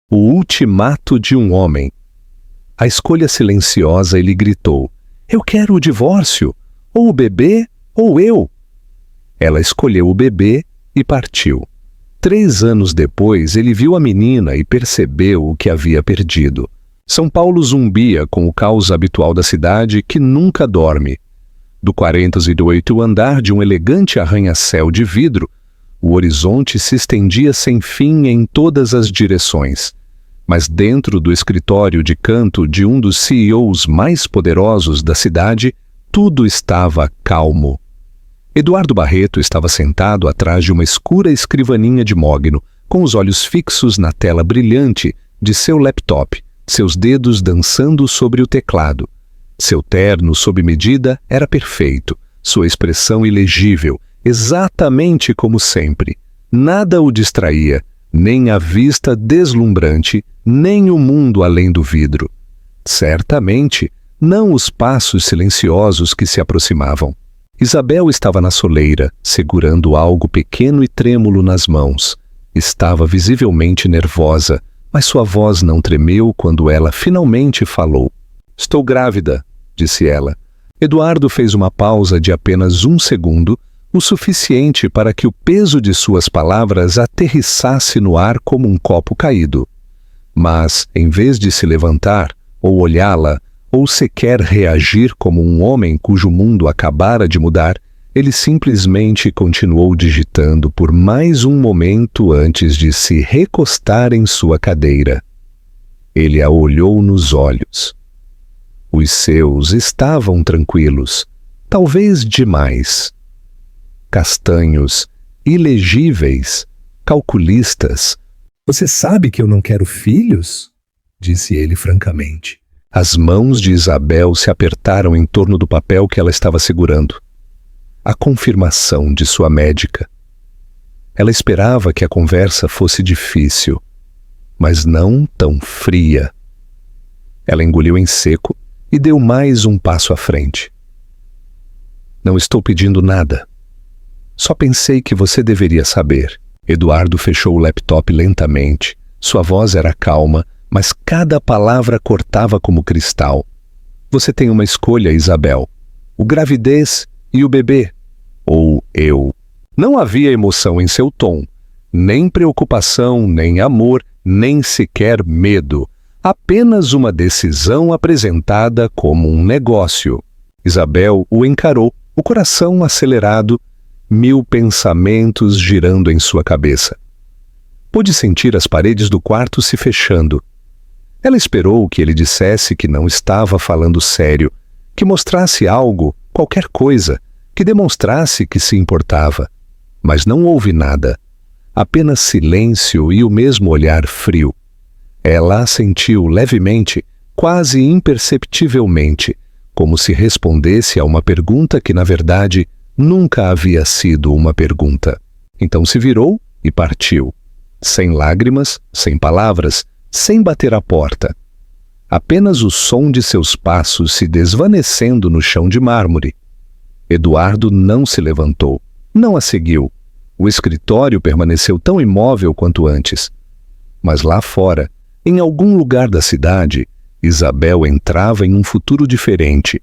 O ultimato de um homem. A escolha silenciosa lhe gritou: eu quero o divórcio, ou o bebê, ou eu. Ela escolheu o bebê e partiu. 3 anos depois, ele viu a menina e percebeu o que havia perdido. São Paulo zumbia com o caos habitual da cidade que nunca dorme. Do 48º andar de um elegante arranha-céu de vidro, o horizonte se estendia sem fim em todas as direções. Mas dentro do escritório de canto de um dos CEOs mais poderosos da cidade, tudo estava calmo. Eduardo Barreto estava sentado atrás de uma escura escrivaninha de mogno, com os olhos fixos na tela brilhante de seu laptop, seus dedos dançando sobre o teclado. Seu terno sob medida era perfeito, sua expressão ilegível, exatamente como sempre. Nada o distraía, nem a vista deslumbrante, nem o mundo além do vidro. Certamente, não os passos silenciosos que se aproximavam. Isabel estava na soleira, segurando algo pequeno e trêmulo nas mãos. Estava visivelmente nervosa, mas sua voz não tremeu quando ela finalmente falou. Estou grávida, disse ela. Eduardo fez uma pausa de apenas 1 segundo, o suficiente para que o peso de suas palavras aterrissasse no ar como um copo caído. Mas, em vez de se levantar, ou olhá-la, ou sequer reagir como um homem cujo mundo acabara de mudar, ele simplesmente continuou digitando por mais um momento antes de se recostar em sua cadeira. Ele a olhou nos olhos. Os seus estavam tranquilos, talvez demais. Castanhos, ilegíveis, calculistas. Você sabe que eu não quero filhos? Disse ele francamente. As mãos de Isabel se apertaram em torno do papel que ela estava segurando. A confirmação de sua médica. Ela esperava que a conversa fosse difícil, mas não tão fria. Ela engoliu em seco e deu mais um passo à frente. Não estou pedindo nada. Só pensei que você deveria saber. Eduardo fechou o laptop lentamente. Sua voz era calma, mas cada palavra cortava como cristal. Você tem uma escolha, Isabel. O gravidez e o bebê. Ou eu. Não havia emoção em seu tom. Nem preocupação, nem amor, nem sequer medo. Apenas uma decisão apresentada como um negócio. Isabel o encarou, o coração acelerado, 1000 pensamentos girando em sua cabeça. Pôde sentir as paredes do quarto se fechando. Ela esperou que ele dissesse que não estava falando sério, que mostrasse algo, qualquer coisa, que demonstrasse que se importava. Mas não houve nada. Apenas silêncio e o mesmo olhar frio. Ela assentiu levemente, quase imperceptivelmente, como se respondesse a uma pergunta que, na verdade, nunca havia sido uma pergunta. Então se virou e partiu. Sem lágrimas, sem palavras, sem bater à porta. Apenas o som de seus passos se desvanecendo no chão de mármore. Eduardo não se levantou, não a seguiu. O escritório permaneceu tão imóvel quanto antes. Mas lá fora, em algum lugar da cidade, Isabel entrava em um futuro diferente.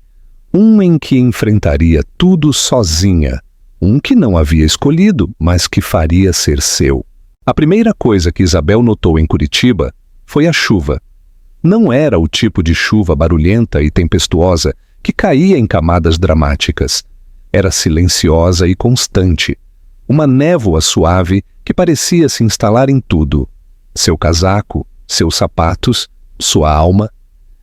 Um em que enfrentaria tudo sozinha. Um que não havia escolhido, mas que faria ser seu. A primeira coisa que Isabel notou em Curitiba foi a chuva. Não era o tipo de chuva barulhenta e tempestuosa que caía em camadas dramáticas. Era silenciosa e constante. Uma névoa suave que parecia se instalar em tudo. Seu casaco, seus sapatos, sua alma.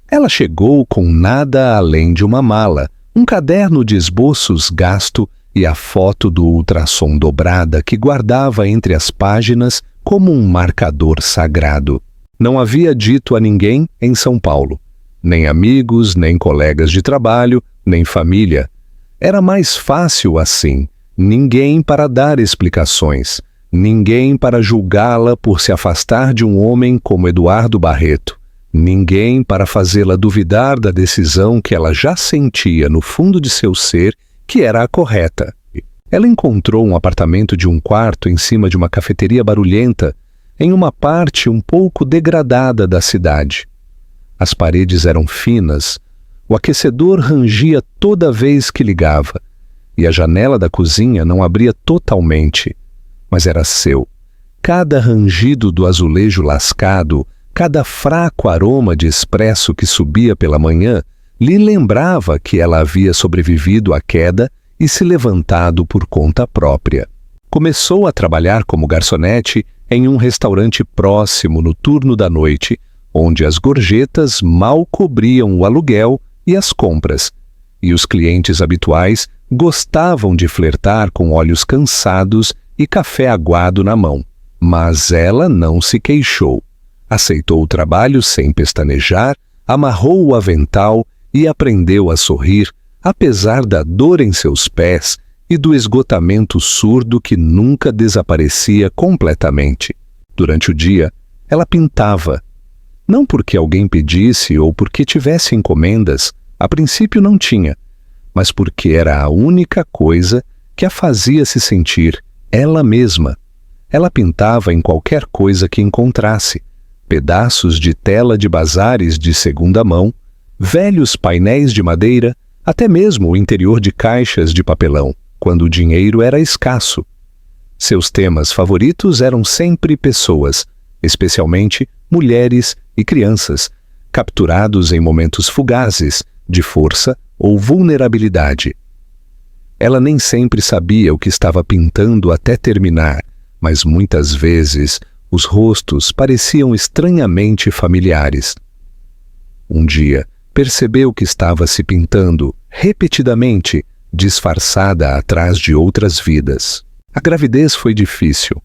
Ela chegou com nada além de uma mala, um caderno de esboços gasto e a foto do ultrassom dobrada que guardava entre as páginas como um marcador sagrado. Não havia dito a ninguém em São Paulo. Nem amigos, nem colegas de trabalho, nem família. Era mais fácil assim. Ninguém para dar explicações. Ninguém para julgá-la por se afastar de um homem como Eduardo Barreto. Ninguém para fazê-la duvidar da decisão que ela já sentia no fundo de seu ser que era a correta. Ela encontrou um apartamento de um quarto em cima de uma cafeteria barulhenta. em uma parte um pouco degradada da cidade. As paredes eram finas, o aquecedor rangia toda vez que ligava, e a janela da cozinha não abria totalmente, mas era seu. Cada rangido do azulejo lascado, cada fraco aroma de expresso que subia pela manhã, lhe lembrava que ela havia sobrevivido à queda e se levantado por conta própria. Começou a trabalhar como garçonete em um restaurante próximo no turno da noite, onde as gorjetas mal cobriam o aluguel e as compras, e os clientes habituais gostavam de flertar com olhos cansados e café aguado na mão. Mas ela não se queixou. Aceitou o trabalho sem pestanejar, amarrou o avental e aprendeu a sorrir, apesar da dor em seus pés e do esgotamento surdo que nunca desaparecia completamente. Durante o dia, ela pintava. Não porque alguém pedisse ou porque tivesse encomendas, a princípio não tinha, mas porque era a única coisa que a fazia se sentir ela mesma. Ela pintava em qualquer coisa que encontrasse: pedaços de tela de bazares de segunda mão, velhos painéis de madeira, até mesmo o interior de caixas de papelão, quando o dinheiro era escasso. Seus temas favoritos eram sempre pessoas, especialmente mulheres e crianças, capturados em momentos fugazes de força ou vulnerabilidade. Ela nem sempre sabia o que estava pintando até terminar, mas muitas vezes os rostos pareciam estranhamente familiares. Um dia, percebeu que estava se pintando, repetidamente, disfarçada atrás de outras vidas. A gravidez foi difícil.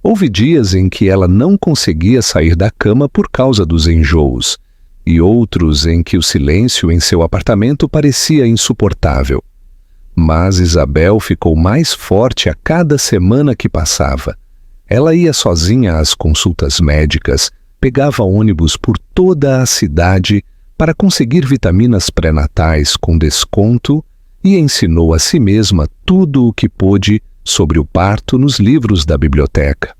Houve dias em que ela não conseguia sair da cama por causa dos enjoos, e outros em que o silêncio em seu apartamento parecia insuportável. Mas Isabel ficou mais forte a cada semana que passava. Ela ia sozinha às consultas médicas, pegava ônibus por toda a cidade para conseguir vitaminas pré-natais com desconto e ensinou a si mesma tudo o que pôde sobre o parto nos livros da biblioteca.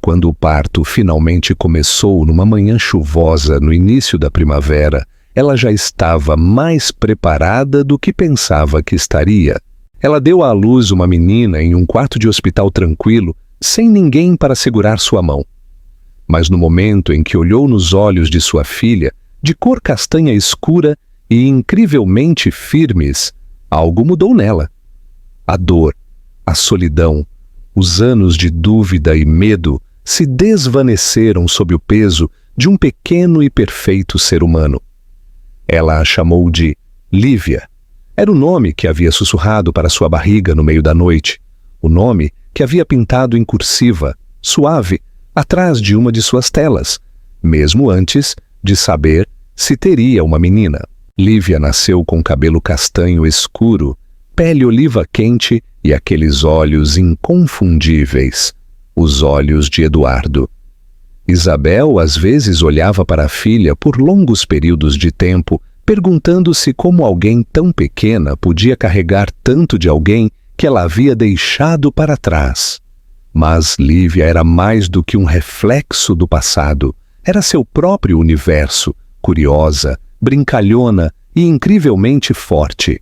Quando o parto finalmente começou numa manhã chuvosa no início da primavera, ela já estava mais preparada do que pensava que estaria. Ela deu à luz uma menina em um quarto de hospital tranquilo, sem ninguém para segurar sua mão. Mas no momento em que olhou nos olhos de sua filha, de cor castanha escura e incrivelmente firmes, algo mudou nela. A dor, a solidão, os anos de dúvida e medo se desvaneceram sob o peso de um pequeno e perfeito ser humano. Ela a chamou de Lívia. Era o nome que havia sussurrado para sua barriga no meio da noite, o nome que havia pintado em cursiva, suave, atrás de uma de suas telas, mesmo antes de saber se teria uma menina. Lívia nasceu com cabelo castanho escuro, pele oliva quente e aqueles olhos inconfundíveis, os olhos de Eduardo. Isabel às vezes olhava para a filha por longos períodos de tempo, perguntando-se como alguém tão pequena podia carregar tanto de alguém que ela havia deixado para trás. Mas Lívia era mais do que um reflexo do passado. Era seu próprio universo, curiosa, brincalhona e incrivelmente forte.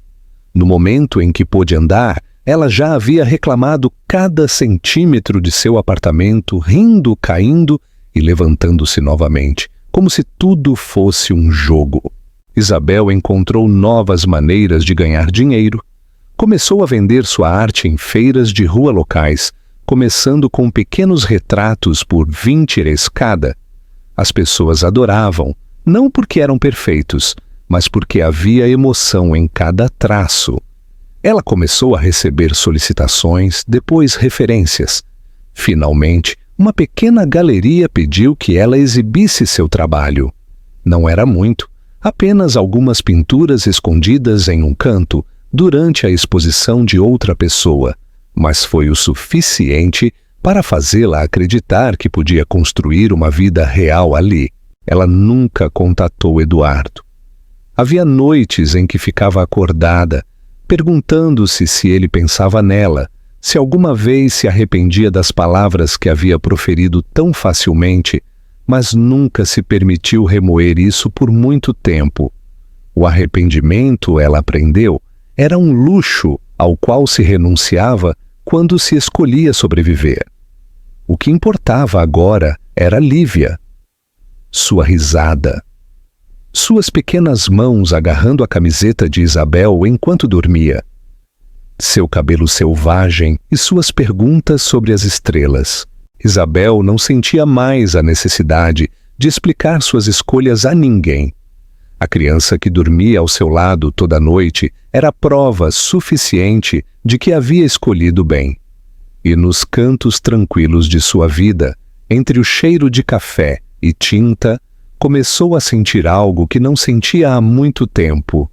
No momento em que pôde andar, ela já havia reclamado cada centímetro de seu apartamento, rindo, caindo e levantando-se novamente, como se tudo fosse um jogo. Isabel encontrou novas maneiras de ganhar dinheiro. Começou a vender sua arte em feiras de rua locais, começando com pequenos retratos por 20 reais cada. As pessoas adoravam, não porque eram perfeitos, mas porque havia emoção em cada traço. Ela começou a receber solicitações, depois referências. Finalmente, uma pequena galeria pediu que ela exibisse seu trabalho. Não era muito, apenas algumas pinturas escondidas em um canto durante a exposição de outra pessoa, mas foi o suficiente para fazê-la acreditar que podia construir uma vida real ali. Ela nunca contatou Eduardo. Havia noites em que ficava acordada, perguntando-se se ele pensava nela, Se alguma vez se arrependia das palavras que havia proferido tão facilmente, mas nunca se permitiu remoer isso por muito tempo. O arrependimento, ela aprendeu, era um luxo ao qual se renunciava quando se escolhia sobreviver. O que importava agora era Lívia. Sua risada. Suas pequenas mãos agarrando a camiseta de Isabel enquanto dormia. Seu cabelo selvagem e suas perguntas sobre as estrelas. Isabel não sentia mais a necessidade de explicar suas escolhas a ninguém. A criança que dormia ao seu lado toda noite era prova suficiente de que havia escolhido bem. E nos cantos tranquilos de sua vida, entre o cheiro de café e tinta, começou a sentir algo que não sentia há muito tempo: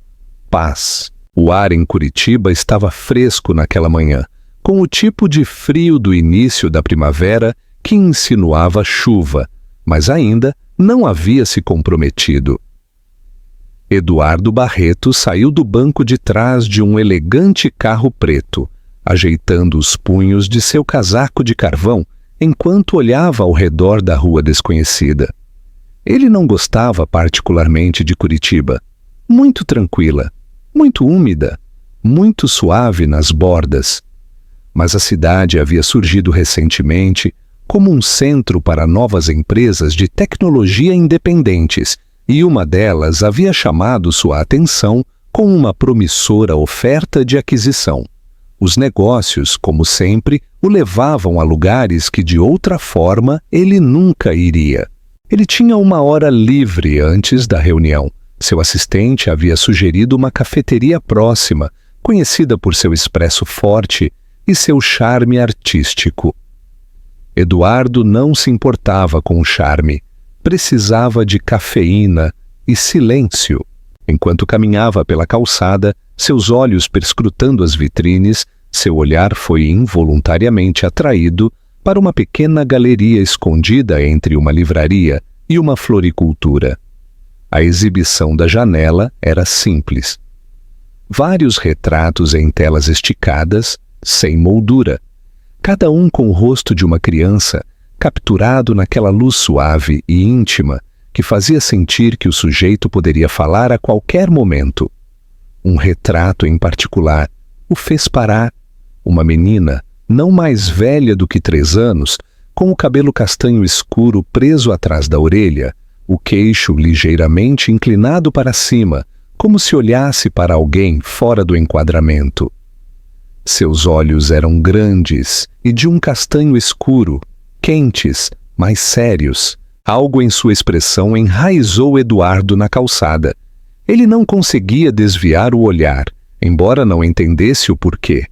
paz. O ar em Curitiba estava fresco naquela manhã, com o tipo de frio do início da primavera que insinuava chuva, mas ainda não havia se comprometido. Eduardo Barreto saiu do banco de trás de um elegante carro preto, ajeitando os punhos de seu casaco de carvão enquanto olhava ao redor da rua desconhecida. Ele não gostava particularmente de Curitiba. Muito tranquila, muito úmida, muito suave nas bordas. Mas a cidade havia surgido recentemente como um centro para novas empresas de tecnologia independentes, e uma delas havia chamado sua atenção com uma promissora oferta de aquisição. Os negócios, como sempre, o levavam a lugares que de outra forma ele nunca iria. Ele tinha uma hora livre antes da reunião. Seu assistente havia sugerido uma cafeteria próxima, conhecida por seu expresso forte e seu charme artístico. Eduardo não se importava com o charme. Precisava de cafeína e silêncio. Enquanto caminhava pela calçada, seus olhos perscrutando as vitrines, seu olhar foi involuntariamente atraído para uma pequena galeria escondida entre uma livraria e uma floricultura. A exibição da janela era simples. Vários retratos em telas esticadas, sem moldura, cada um com o rosto de uma criança, capturado naquela luz suave e íntima que fazia sentir que o sujeito poderia falar a qualquer momento. Um retrato em particular o fez parar. Uma menina, não mais velha do que 3 anos, com o cabelo castanho escuro preso atrás da orelha, o queixo ligeiramente inclinado para cima, como se olhasse para alguém fora do enquadramento. Seus olhos eram grandes e de um castanho escuro, quentes, mas sérios. Algo em sua expressão enraizou Eduardo na calçada. Ele não conseguia desviar o olhar, embora não entendesse o porquê.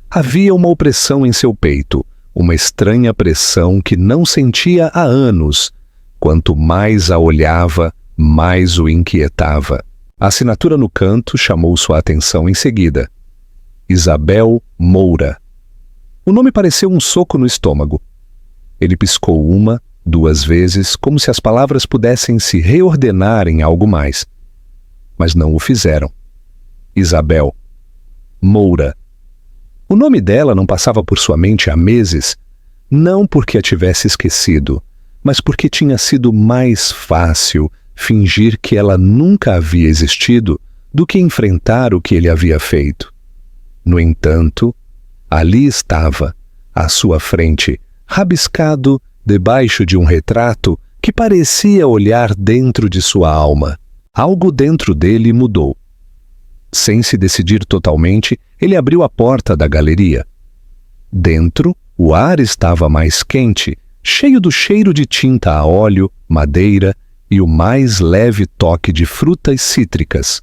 Havia uma opressão em seu peito, uma estranha pressão que não sentia há anos. Quanto mais a olhava, mais o inquietava. A assinatura no canto chamou sua atenção em seguida. Isabel Moura. O nome pareceu um soco no estômago. Ele piscou 1, 2 vezes, como se as palavras pudessem se reordenar em algo mais. Mas não o fizeram. Isabel Moura. O nome dela não passava por sua mente há meses, não porque a tivesse esquecido, mas porque tinha sido mais fácil fingir que ela nunca havia existido do que enfrentar o que ele havia feito. No entanto, ali estava, à sua frente, rabiscado debaixo de um retrato que parecia olhar dentro de sua alma. Algo dentro dele mudou. Sem se decidir totalmente, ele abriu a porta da galeria. Dentro, o ar estava mais quente, cheio do cheiro de tinta a óleo, madeira e o mais leve toque de frutas cítricas.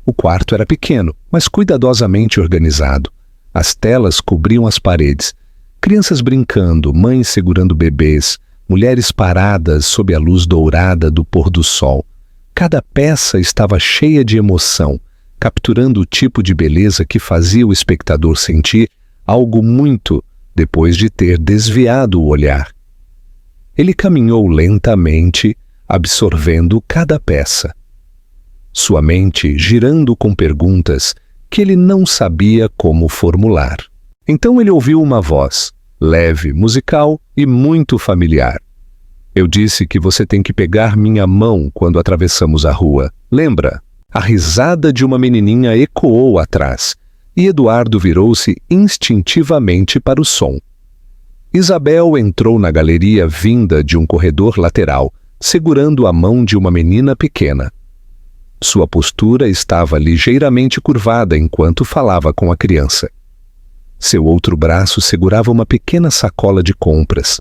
O quarto era pequeno, mas cuidadosamente organizado. As telas cobriam as paredes. Crianças brincando, mães segurando bebês, mulheres paradas sob a luz dourada do pôr do sol. Cada peça estava cheia de emoção, capturando o tipo de beleza que fazia o espectador sentir algo muito depois de ter desviado o olhar. Ele caminhou lentamente, absorvendo cada peça. Sua mente girando com perguntas que ele não sabia como formular. Então ele ouviu uma voz, leve, musical e muito familiar. Eu disse que você tem que pegar minha mão quando atravessamos a rua. Lembra? A risada de uma menininha ecoou atrás, e Eduardo virou-se instintivamente para o som. Isabel entrou na galeria vinda de um corredor lateral, segurando a mão de uma menina pequena. Sua postura estava ligeiramente curvada enquanto falava com a criança. Seu outro braço segurava uma pequena sacola de compras.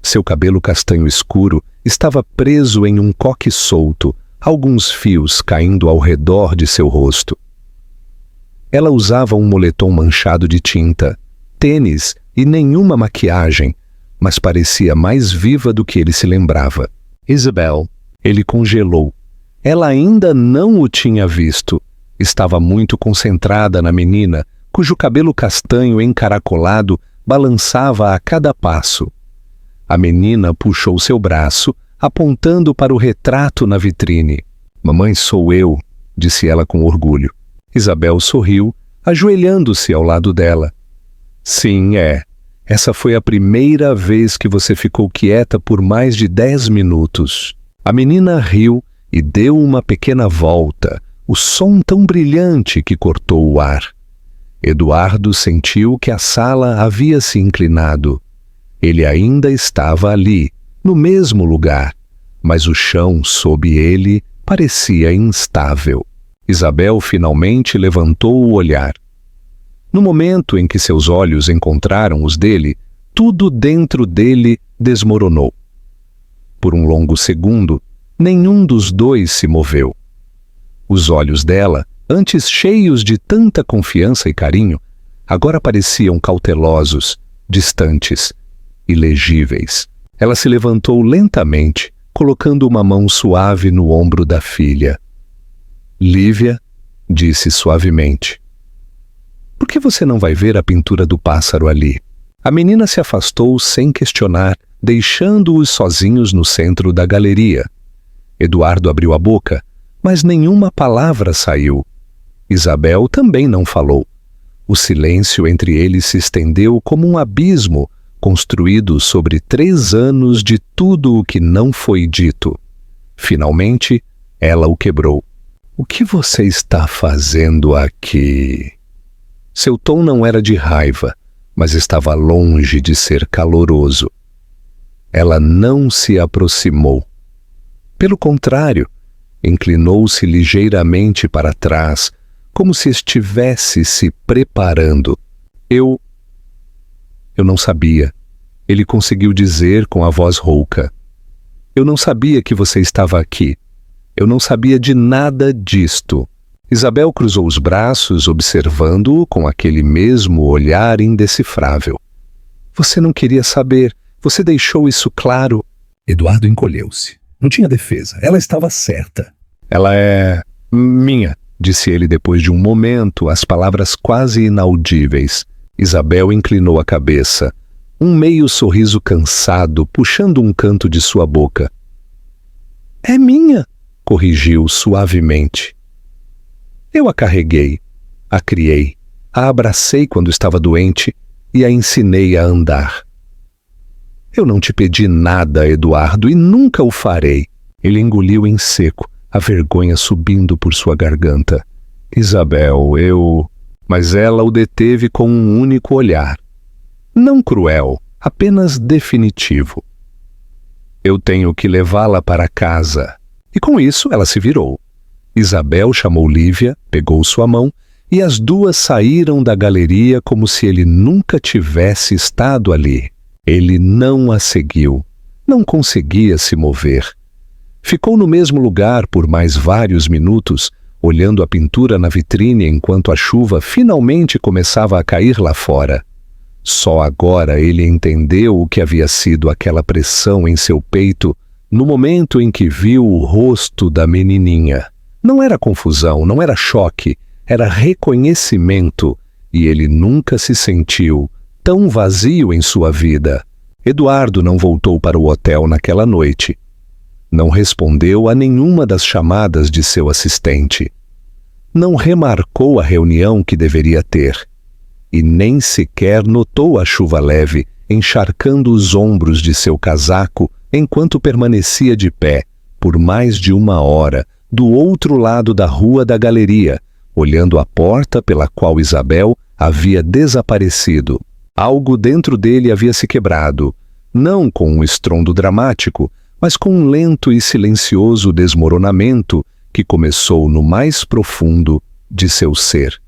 Seu cabelo castanho escuro estava preso em um coque solto, alguns fios caindo ao redor de seu rosto. Ela usava um moletom manchado de tinta, tênis e nenhuma maquiagem, mas parecia mais viva do que ele se lembrava. Isabel, ele congelou. Ela ainda não o tinha visto. Estava muito concentrada na menina, cujo cabelo castanho encaracolado balançava a cada passo. A menina puxou seu braço, apontando para o retrato na vitrine. "Mamãe, sou eu", disse ela com orgulho. Isabel sorriu, ajoelhando-se ao lado dela. "Sim, é. Essa foi a primeira vez que você ficou quieta por mais de 10 minutos. A menina riu e deu uma pequena volta, o som tão brilhante que cortou o ar. Eduardo sentiu que a sala havia se inclinado. Ele ainda estava ali, no mesmo lugar, mas o chão sob ele parecia instável. Isabel finalmente levantou o olhar. No momento em que seus olhos encontraram os dele, tudo dentro dele desmoronou. Por um longo segundo, nenhum dos dois se moveu. Os olhos dela, antes cheios de tanta confiança e carinho, agora pareciam cautelosos, distantes, ilegíveis. Ela se levantou lentamente, colocando uma mão suave no ombro da filha. "Lívia", disse suavemente, "por que você não vai ver a pintura do pássaro ali?" A menina se afastou sem questionar, deixando-os sozinhos no centro da galeria. Eduardo abriu a boca, mas nenhuma palavra saiu. Isabel também não falou. O silêncio entre eles se estendeu como um abismo construído sobre 3 anos de tudo o que não foi dito. Finalmente, ela o quebrou. "O que você está fazendo aqui?" Seu tom não era de raiva, mas estava longe de ser caloroso. Ela não se aproximou. Pelo contrário, inclinou-se ligeiramente para trás, como se estivesse se preparando. Eu não sabia", ele conseguiu dizer com a voz rouca. "Eu não sabia que você estava aqui. Eu não sabia de nada disto." Isabel cruzou os braços, observando-o com aquele mesmo olhar indecifrável. "Você não queria saber. Você deixou isso claro." Eduardo encolheu-se. Não tinha defesa. Ela estava certa. "Ela é minha", disse ele depois de um momento, as palavras quase inaudíveis. Isabel inclinou a cabeça, um meio sorriso cansado puxando um canto de sua boca. "É minha", corrigiu suavemente. "Eu a carreguei, a criei, a abracei quando estava doente e a ensinei a andar." "Eu não te pedi nada, Eduardo, e nunca o farei." Ele engoliu em seco, a vergonha subindo por sua garganta. "Isabel, Mas ela o deteve com um único olhar. Não cruel, apenas definitivo. "Eu tenho que levá-la para casa." E com isso ela se virou. Isabel chamou Lívia, pegou sua mão, e as duas saíram da galeria como se ele nunca tivesse estado ali. Ele não a seguiu. Não conseguia se mover. Ficou no mesmo lugar por mais vários minutos, olhando a pintura na vitrine enquanto a chuva finalmente começava a cair lá fora. Só agora ele entendeu o que havia sido aquela pressão em seu peito no momento em que viu o rosto da menininha. Não era confusão, não era choque, era reconhecimento, e ele nunca se sentiu tão vazio em sua vida. Eduardo não voltou para o hotel naquela noite. Não respondeu a nenhuma das chamadas de seu assistente. Não remarcou a reunião que deveria ter. e nem sequer notou a chuva leve encharcando os ombros de seu casaco enquanto permanecia de pé, por mais de 1 hora, do outro lado da rua da galeria, olhando a porta pela qual Isabel havia desaparecido. Algo dentro dele havia se quebrado, não com um estrondo dramático, mas com um lento e silencioso desmoronamento que começou no mais profundo de seu ser.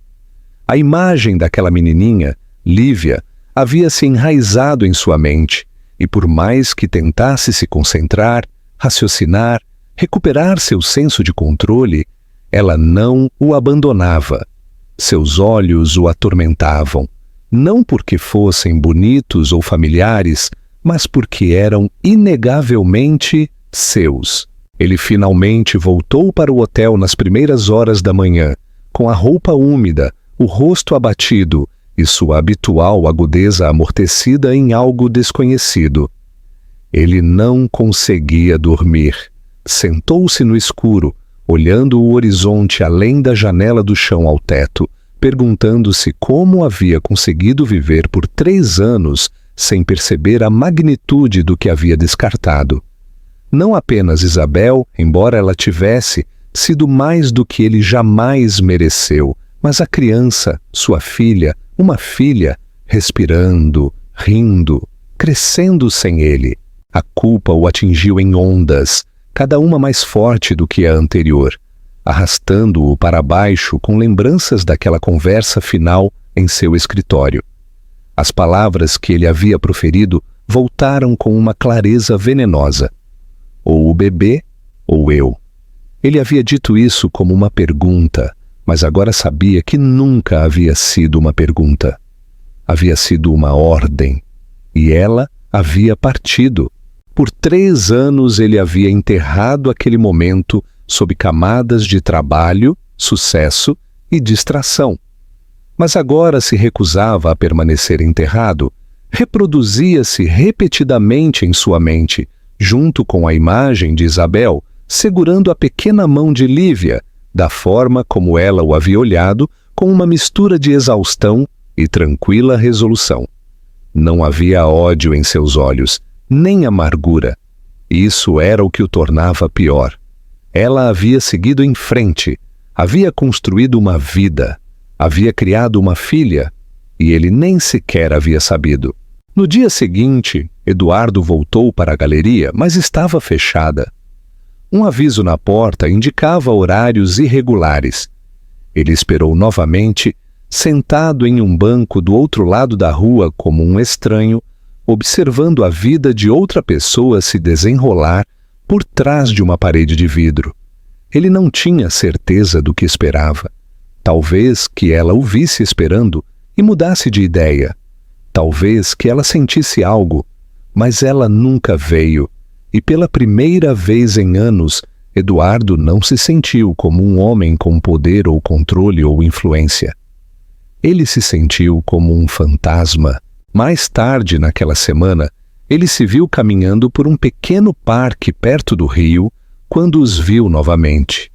A imagem daquela menininha, Lívia, havia se enraizado em sua mente, e por mais que tentasse se concentrar, raciocinar, recuperar seu senso de controle, ela não o abandonava. Seus olhos o atormentavam, não porque fossem bonitos ou familiares, mas porque eram inegavelmente seus. Ele finalmente voltou para o hotel nas primeiras horas da manhã, com a roupa úmida, o rosto abatido e sua habitual agudeza amortecida em algo desconhecido. Ele não conseguia dormir. Sentou-se no escuro, olhando o horizonte além da janela do chão ao teto, perguntando-se como havia conseguido viver por 3 anos sem perceber a magnitude do que havia descartado. Não apenas Isabel, embora ela tivesse sido mais do que ele jamais mereceu, mas a criança, sua filha, uma filha, respirando, rindo, crescendo sem ele. A culpa o atingiu em ondas, cada uma mais forte do que a anterior, arrastando-o para baixo com lembranças daquela conversa final em seu escritório. As palavras que ele havia proferido voltaram com uma clareza venenosa. Ou o bebê, ou eu. Ele havia dito isso como uma pergunta, mas agora sabia que nunca havia sido uma pergunta. Havia sido uma ordem, e ela havia partido. Por 3 anos ele havia enterrado aquele momento sob camadas de trabalho, sucesso e distração. Mas agora se recusava a permanecer enterrado, reproduzia-se repetidamente em sua mente, junto com a imagem de Isabel, segurando a pequena mão de Lívia, da forma como ela o havia olhado, com uma mistura de exaustão e tranquila resolução. Não havia ódio em seus olhos, nem amargura. Isso era o que o tornava pior. Ela havia seguido em frente, havia construído uma vida, havia criado uma filha, e ele nem sequer havia sabido. No dia seguinte, Eduardo voltou para a galeria, mas estava fechada. Um aviso na porta indicava horários irregulares. Ele esperou novamente, sentado em um banco do outro lado da rua como um estranho, observando a vida de outra pessoa se desenrolar por trás de uma parede de vidro. Ele não tinha certeza do que esperava. Talvez que ela o visse esperando e mudasse de ideia. Talvez que ela sentisse algo, mas ela nunca veio. E pela primeira vez em anos, Eduardo não se sentiu como um homem com poder ou controle ou influência. Ele se sentiu como um fantasma. Mais tarde naquela semana, ele se viu caminhando por um pequeno parque perto do rio, quando os viu novamente.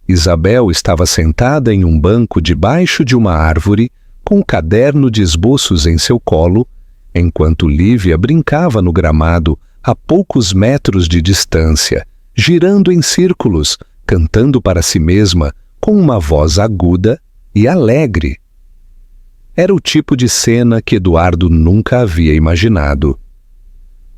Isabel estava sentada em um banco debaixo de uma árvore, com um caderno de esboços em seu colo, enquanto Lívia brincava no gramado a poucos metros de distância, girando em círculos, cantando para si mesma com uma voz aguda e alegre. Era o tipo de cena que Eduardo nunca havia imaginado.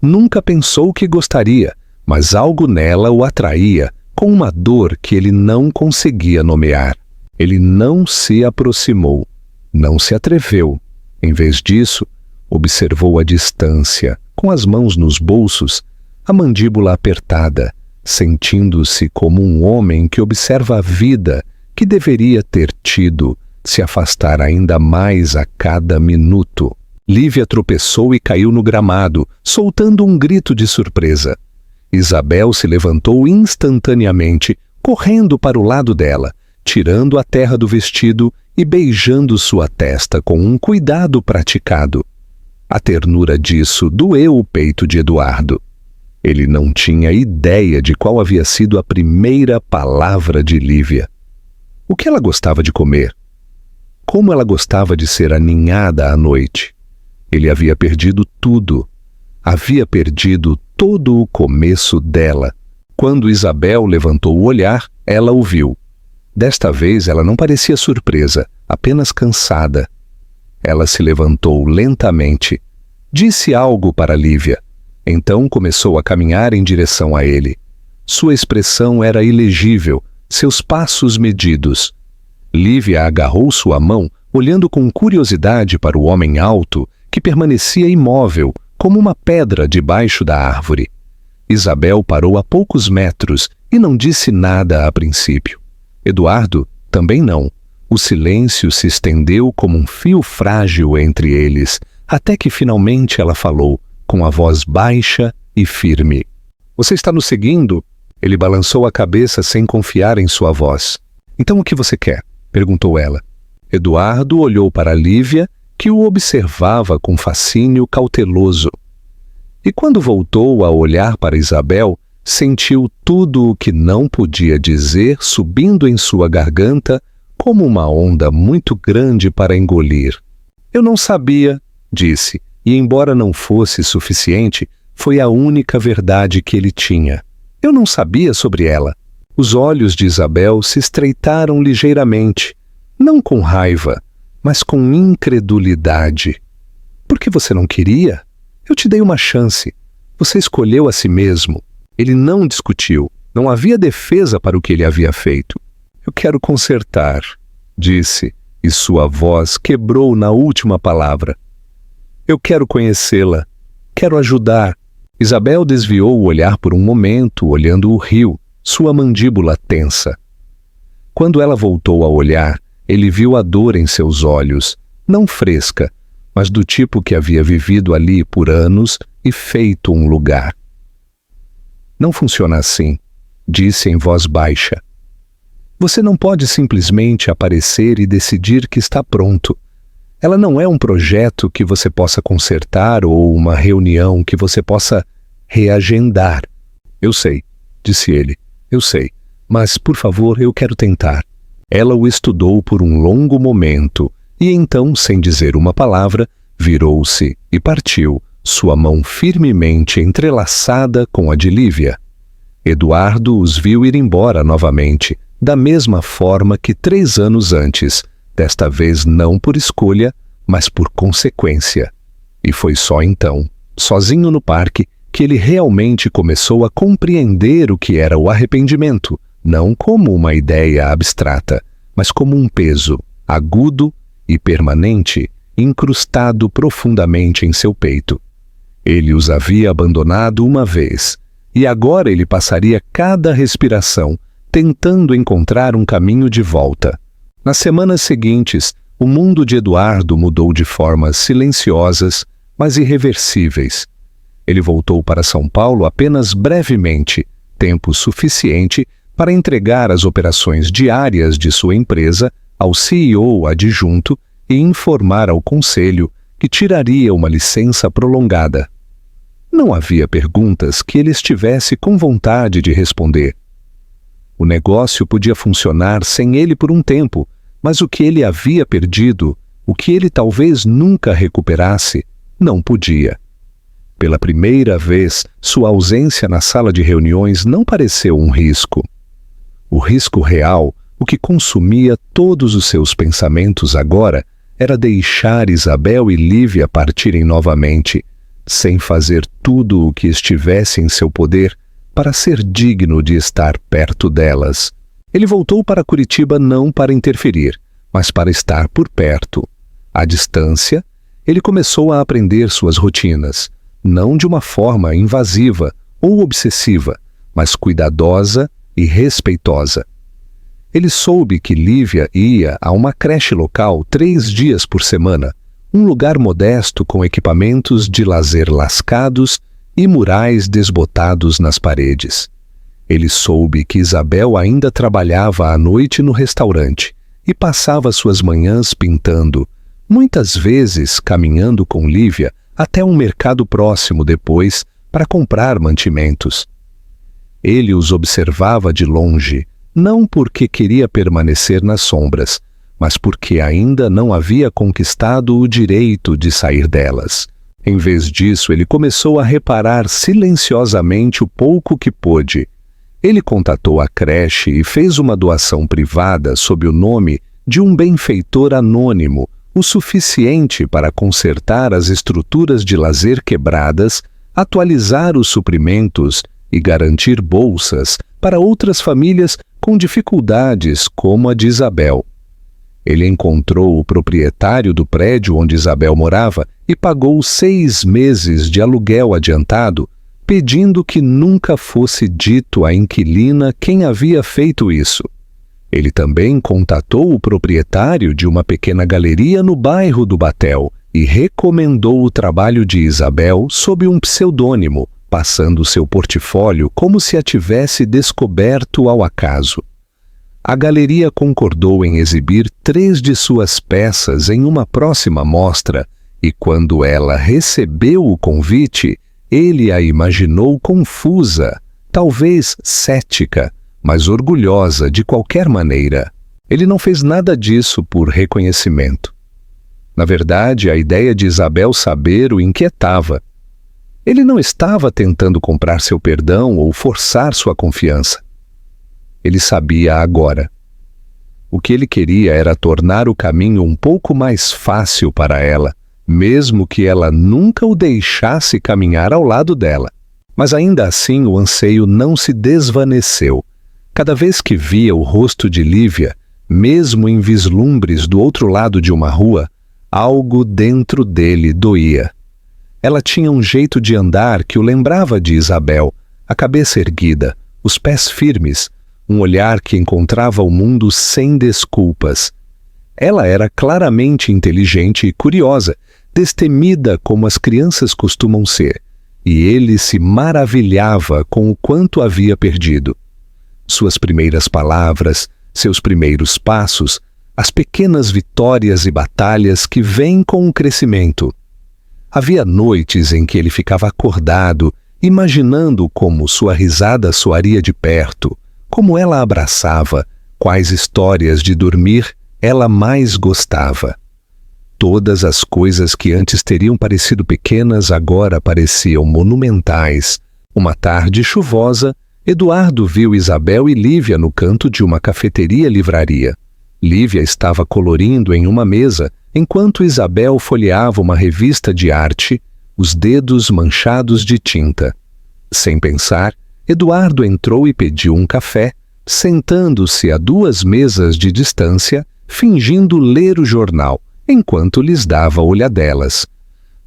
Nunca pensou que gostaria, mas algo nela o atraía, com uma dor que ele não conseguia nomear. Ele não se aproximou, não se atreveu. Em vez disso, observou a distância, com as mãos nos bolsos, a mandíbula apertada, sentindo-se como um homem que observa a vida que deveria ter tido, se afastar ainda mais a cada minuto. Lívia tropeçou e caiu no gramado, soltando um grito de surpresa. Isabel se levantou instantaneamente, correndo para o lado dela, tirando a terra do vestido e beijando sua testa com um cuidado praticado. A ternura disso doeu o peito de Eduardo. Ele não tinha ideia de qual havia sido a primeira palavra de Lívia. O que ela gostava de comer? Como ela gostava de ser aninhada à noite. Ele havia perdido tudo. Havia perdido todo o começo dela. Quando Isabel levantou o olhar, ela o viu. Desta vez ela não parecia surpresa, apenas cansada. Ela se levantou lentamente. Disse algo para Lívia. Então começou a caminhar em direção a ele. Sua expressão era ilegível, seus passos medidos. Lívia agarrou sua mão, olhando com curiosidade para o homem alto, que permanecia imóvel, como uma pedra debaixo da árvore. Isabel parou a poucos metros e não disse nada a princípio. Eduardo também não. O silêncio se estendeu como um fio frágil entre eles, até que finalmente ela falou, com a voz baixa e firme. Você está nos seguindo? Ele balançou a cabeça sem confiar em sua voz. Então o que você quer? Perguntou ela. Eduardo olhou para Lívia, que o observava com fascínio cauteloso. E quando voltou a olhar para Isabel, sentiu tudo o que não podia dizer subindo em sua garganta como uma onda muito grande para engolir. Eu não sabia, disse, e embora não fosse suficiente, foi a única verdade que ele tinha. Eu não sabia sobre ela. Os olhos de Isabel se estreitaram ligeiramente, não com raiva, mas com incredulidade. Por que você não queria? Eu te dei uma chance. Você escolheu a si mesmo. Ele não discutiu. Não havia defesa para o que ele havia feito. Eu quero consertar, disse, e sua voz quebrou na última palavra. Eu quero conhecê-la. Quero ajudar. Isabel desviou o olhar por um momento, olhando o rio, sua mandíbula tensa. Quando ela voltou a olhar, ele viu a dor em seus olhos, não fresca, mas do tipo que havia vivido ali por anos e feito um lugar. Não funciona assim, disse em voz baixa. Você não pode simplesmente aparecer e decidir que está pronto. Ela não é um projeto que você possa consertar ou uma reunião que você possa reagendar. Eu sei, disse ele, eu sei, mas, por favor, eu quero tentar. Ela o estudou por um longo momento e então, sem dizer uma palavra, virou-se e partiu, sua mão firmemente entrelaçada com a de Lívia. Eduardo os viu ir embora novamente, da mesma forma que 3 anos antes, desta vez não por escolha, mas por consequência. E foi só então, sozinho no parque, que ele realmente começou a compreender o que era o arrependimento, não como uma ideia abstrata, mas como um peso, agudo e permanente, incrustado profundamente em seu peito. Ele os havia abandonado uma vez, e agora ele passaria cada respiração, tentando encontrar um caminho de volta. Nas semanas seguintes, o mundo de Eduardo mudou de formas silenciosas, mas irreversíveis. Ele voltou para São Paulo apenas brevemente, tempo suficiente para entregar as operações diárias de sua empresa ao CEO adjunto e informar ao conselho que tiraria uma licença prolongada. Não havia perguntas que ele estivesse com vontade de responder. O negócio podia funcionar sem ele por um tempo, mas o que ele havia perdido, o que ele talvez nunca recuperasse, não podia. Pela primeira vez, sua ausência na sala de reuniões não pareceu um risco. O risco real, o que consumia todos os seus pensamentos agora, era deixar Isabel e Lívia partirem novamente, sem fazer tudo o que estivesse em seu poder para ser digno de estar perto delas. Ele voltou para Curitiba não para interferir, mas para estar por perto. À distância, ele começou a aprender suas rotinas, não de uma forma invasiva ou obsessiva, mas cuidadosa e respeitosa. Ele soube que Lívia ia a uma creche local 3 dias por semana, um lugar modesto com equipamentos de lazer lascados e murais desbotados nas paredes. Ele soube que Isabel ainda trabalhava à noite no restaurante e passava suas manhãs pintando, muitas vezes caminhando com Lívia até um mercado próximo depois para comprar mantimentos. Ele os observava de longe, não porque queria permanecer nas sombras, mas porque ainda não havia conquistado o direito de sair delas. Em vez disso, ele começou a reparar silenciosamente o pouco que pôde. Ele contatou a creche e fez uma doação privada sob o nome de um benfeitor anônimo, o suficiente para consertar as estruturas de lazer quebradas, atualizar os suprimentos e garantir bolsas para outras famílias com dificuldades como a de Isabel. Ele encontrou o proprietário do prédio onde Isabel morava e pagou 6 meses de aluguel adiantado, pedindo que nunca fosse dito à inquilina quem havia feito isso. Ele também contatou o proprietário de uma pequena galeria no bairro do Batel e recomendou o trabalho de Isabel sob um pseudônimo, passando seu portfólio como se a tivesse descoberto ao acaso. A galeria concordou em exibir 3 de suas peças em uma próxima mostra, e quando ela recebeu o convite, ele a imaginou confusa, talvez cética, mas orgulhosa de qualquer maneira. Ele não fez nada disso por reconhecimento. Na verdade, a ideia de Isabel saber o inquietava. Ele não estava tentando comprar seu perdão ou forçar sua confiança. Ele sabia agora. O que ele queria era tornar o caminho um pouco mais fácil para ela, mesmo que ela nunca o deixasse caminhar ao lado dela. Mas ainda assim o anseio não se desvaneceu. Cada vez que via o rosto de Lívia, mesmo em vislumbres do outro lado de uma rua, algo dentro dele doía. Ela tinha um jeito de andar que o lembrava de Isabel, a cabeça erguida, os pés firmes, um olhar que encontrava o mundo sem desculpas. Ela era claramente inteligente e curiosa, destemida como as crianças costumam ser, e ele se maravilhava com o quanto havia perdido. Suas primeiras palavras, seus primeiros passos, as pequenas vitórias e batalhas que vêm com o crescimento. Havia noites em que ele ficava acordado, imaginando como sua risada soaria de perto, como ela a abraçava, quais histórias de dormir ela mais gostava. Todas as coisas que antes teriam parecido pequenas agora pareciam monumentais. Uma tarde chuvosa, Eduardo viu Isabel e Lívia no canto de uma cafeteria-livraria. Lívia estava colorindo em uma mesa, enquanto Isabel folheava uma revista de arte, os dedos manchados de tinta. Sem pensar, Eduardo entrou e pediu um café, sentando-se a 2 mesas de distância, fingindo ler o jornal, enquanto lhes dava olhadelas.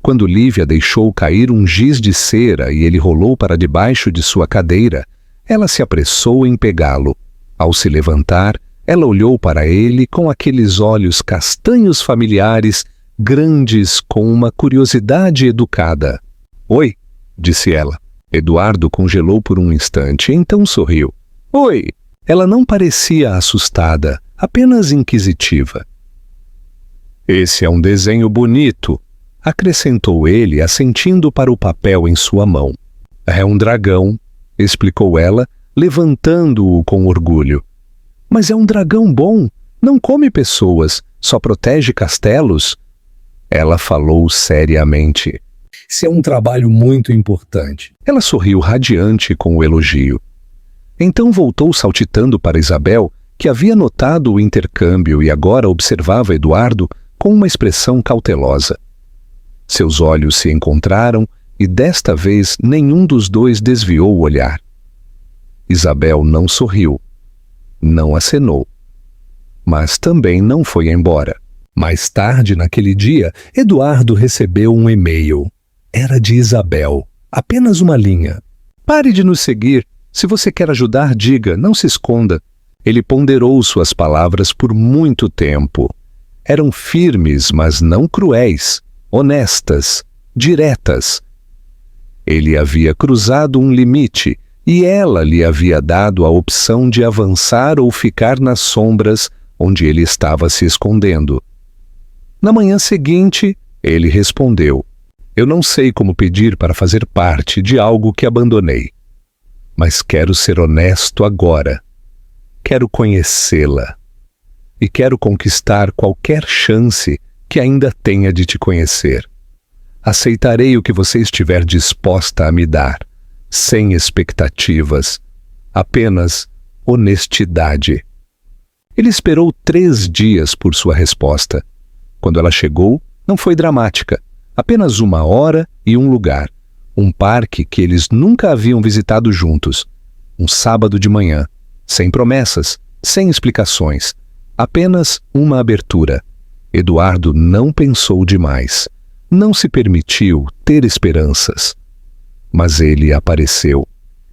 Quando Lívia deixou cair um giz de cera e ele rolou para debaixo de sua cadeira, ela se apressou em pegá-lo. Ao se levantar, ela olhou para ele com aqueles olhos castanhos familiares, grandes com uma curiosidade educada. "Oi", disse ela. Eduardo congelou por um instante, então sorriu. "Oi!" Ela não parecia assustada, apenas inquisitiva. "Esse é um desenho bonito", acrescentou ele, assentindo para o papel em sua mão. "É um dragão", explicou ela, levantando-o com orgulho. "Mas é um dragão bom, não come pessoas, só protege castelos." Ela falou seriamente. "Isso é um trabalho muito importante." Ela sorriu radiante com o elogio. Então voltou saltitando para Isabel, que havia notado o intercâmbio e agora observava Eduardo com uma expressão cautelosa. Seus olhos se encontraram e desta vez nenhum dos dois desviou o olhar. Isabel não sorriu, não acenou, mas também não foi embora. Mais tarde naquele dia, Eduardo recebeu um e-mail. Era de Isabel, apenas uma linha. "Pare de nos seguir. Se você quer ajudar, diga, não se esconda." Ele ponderou suas palavras por muito tempo. Eram firmes, mas não cruéis, honestas, diretas. Ele havia cruzado um limite e ela lhe havia dado a opção de avançar ou ficar nas sombras onde ele estava se escondendo. Na manhã seguinte, ele respondeu: "Eu não sei como pedir para fazer parte de algo que abandonei. Mas quero ser honesto agora. Quero conhecê-la." e quero conquistar qualquer chance que ainda tenha de te conhecer. Aceitarei o que você estiver disposta a me dar, sem expectativas, apenas honestidade. Ele esperou 3 dias por sua resposta. Quando ela chegou, não foi dramática, apenas 1 hora e um lugar, um parque que eles nunca haviam visitado juntos, um sábado de manhã, sem promessas, sem explicações, apenas uma abertura. Eduardo não pensou demais, não se permitiu ter esperanças. Mas ele apareceu,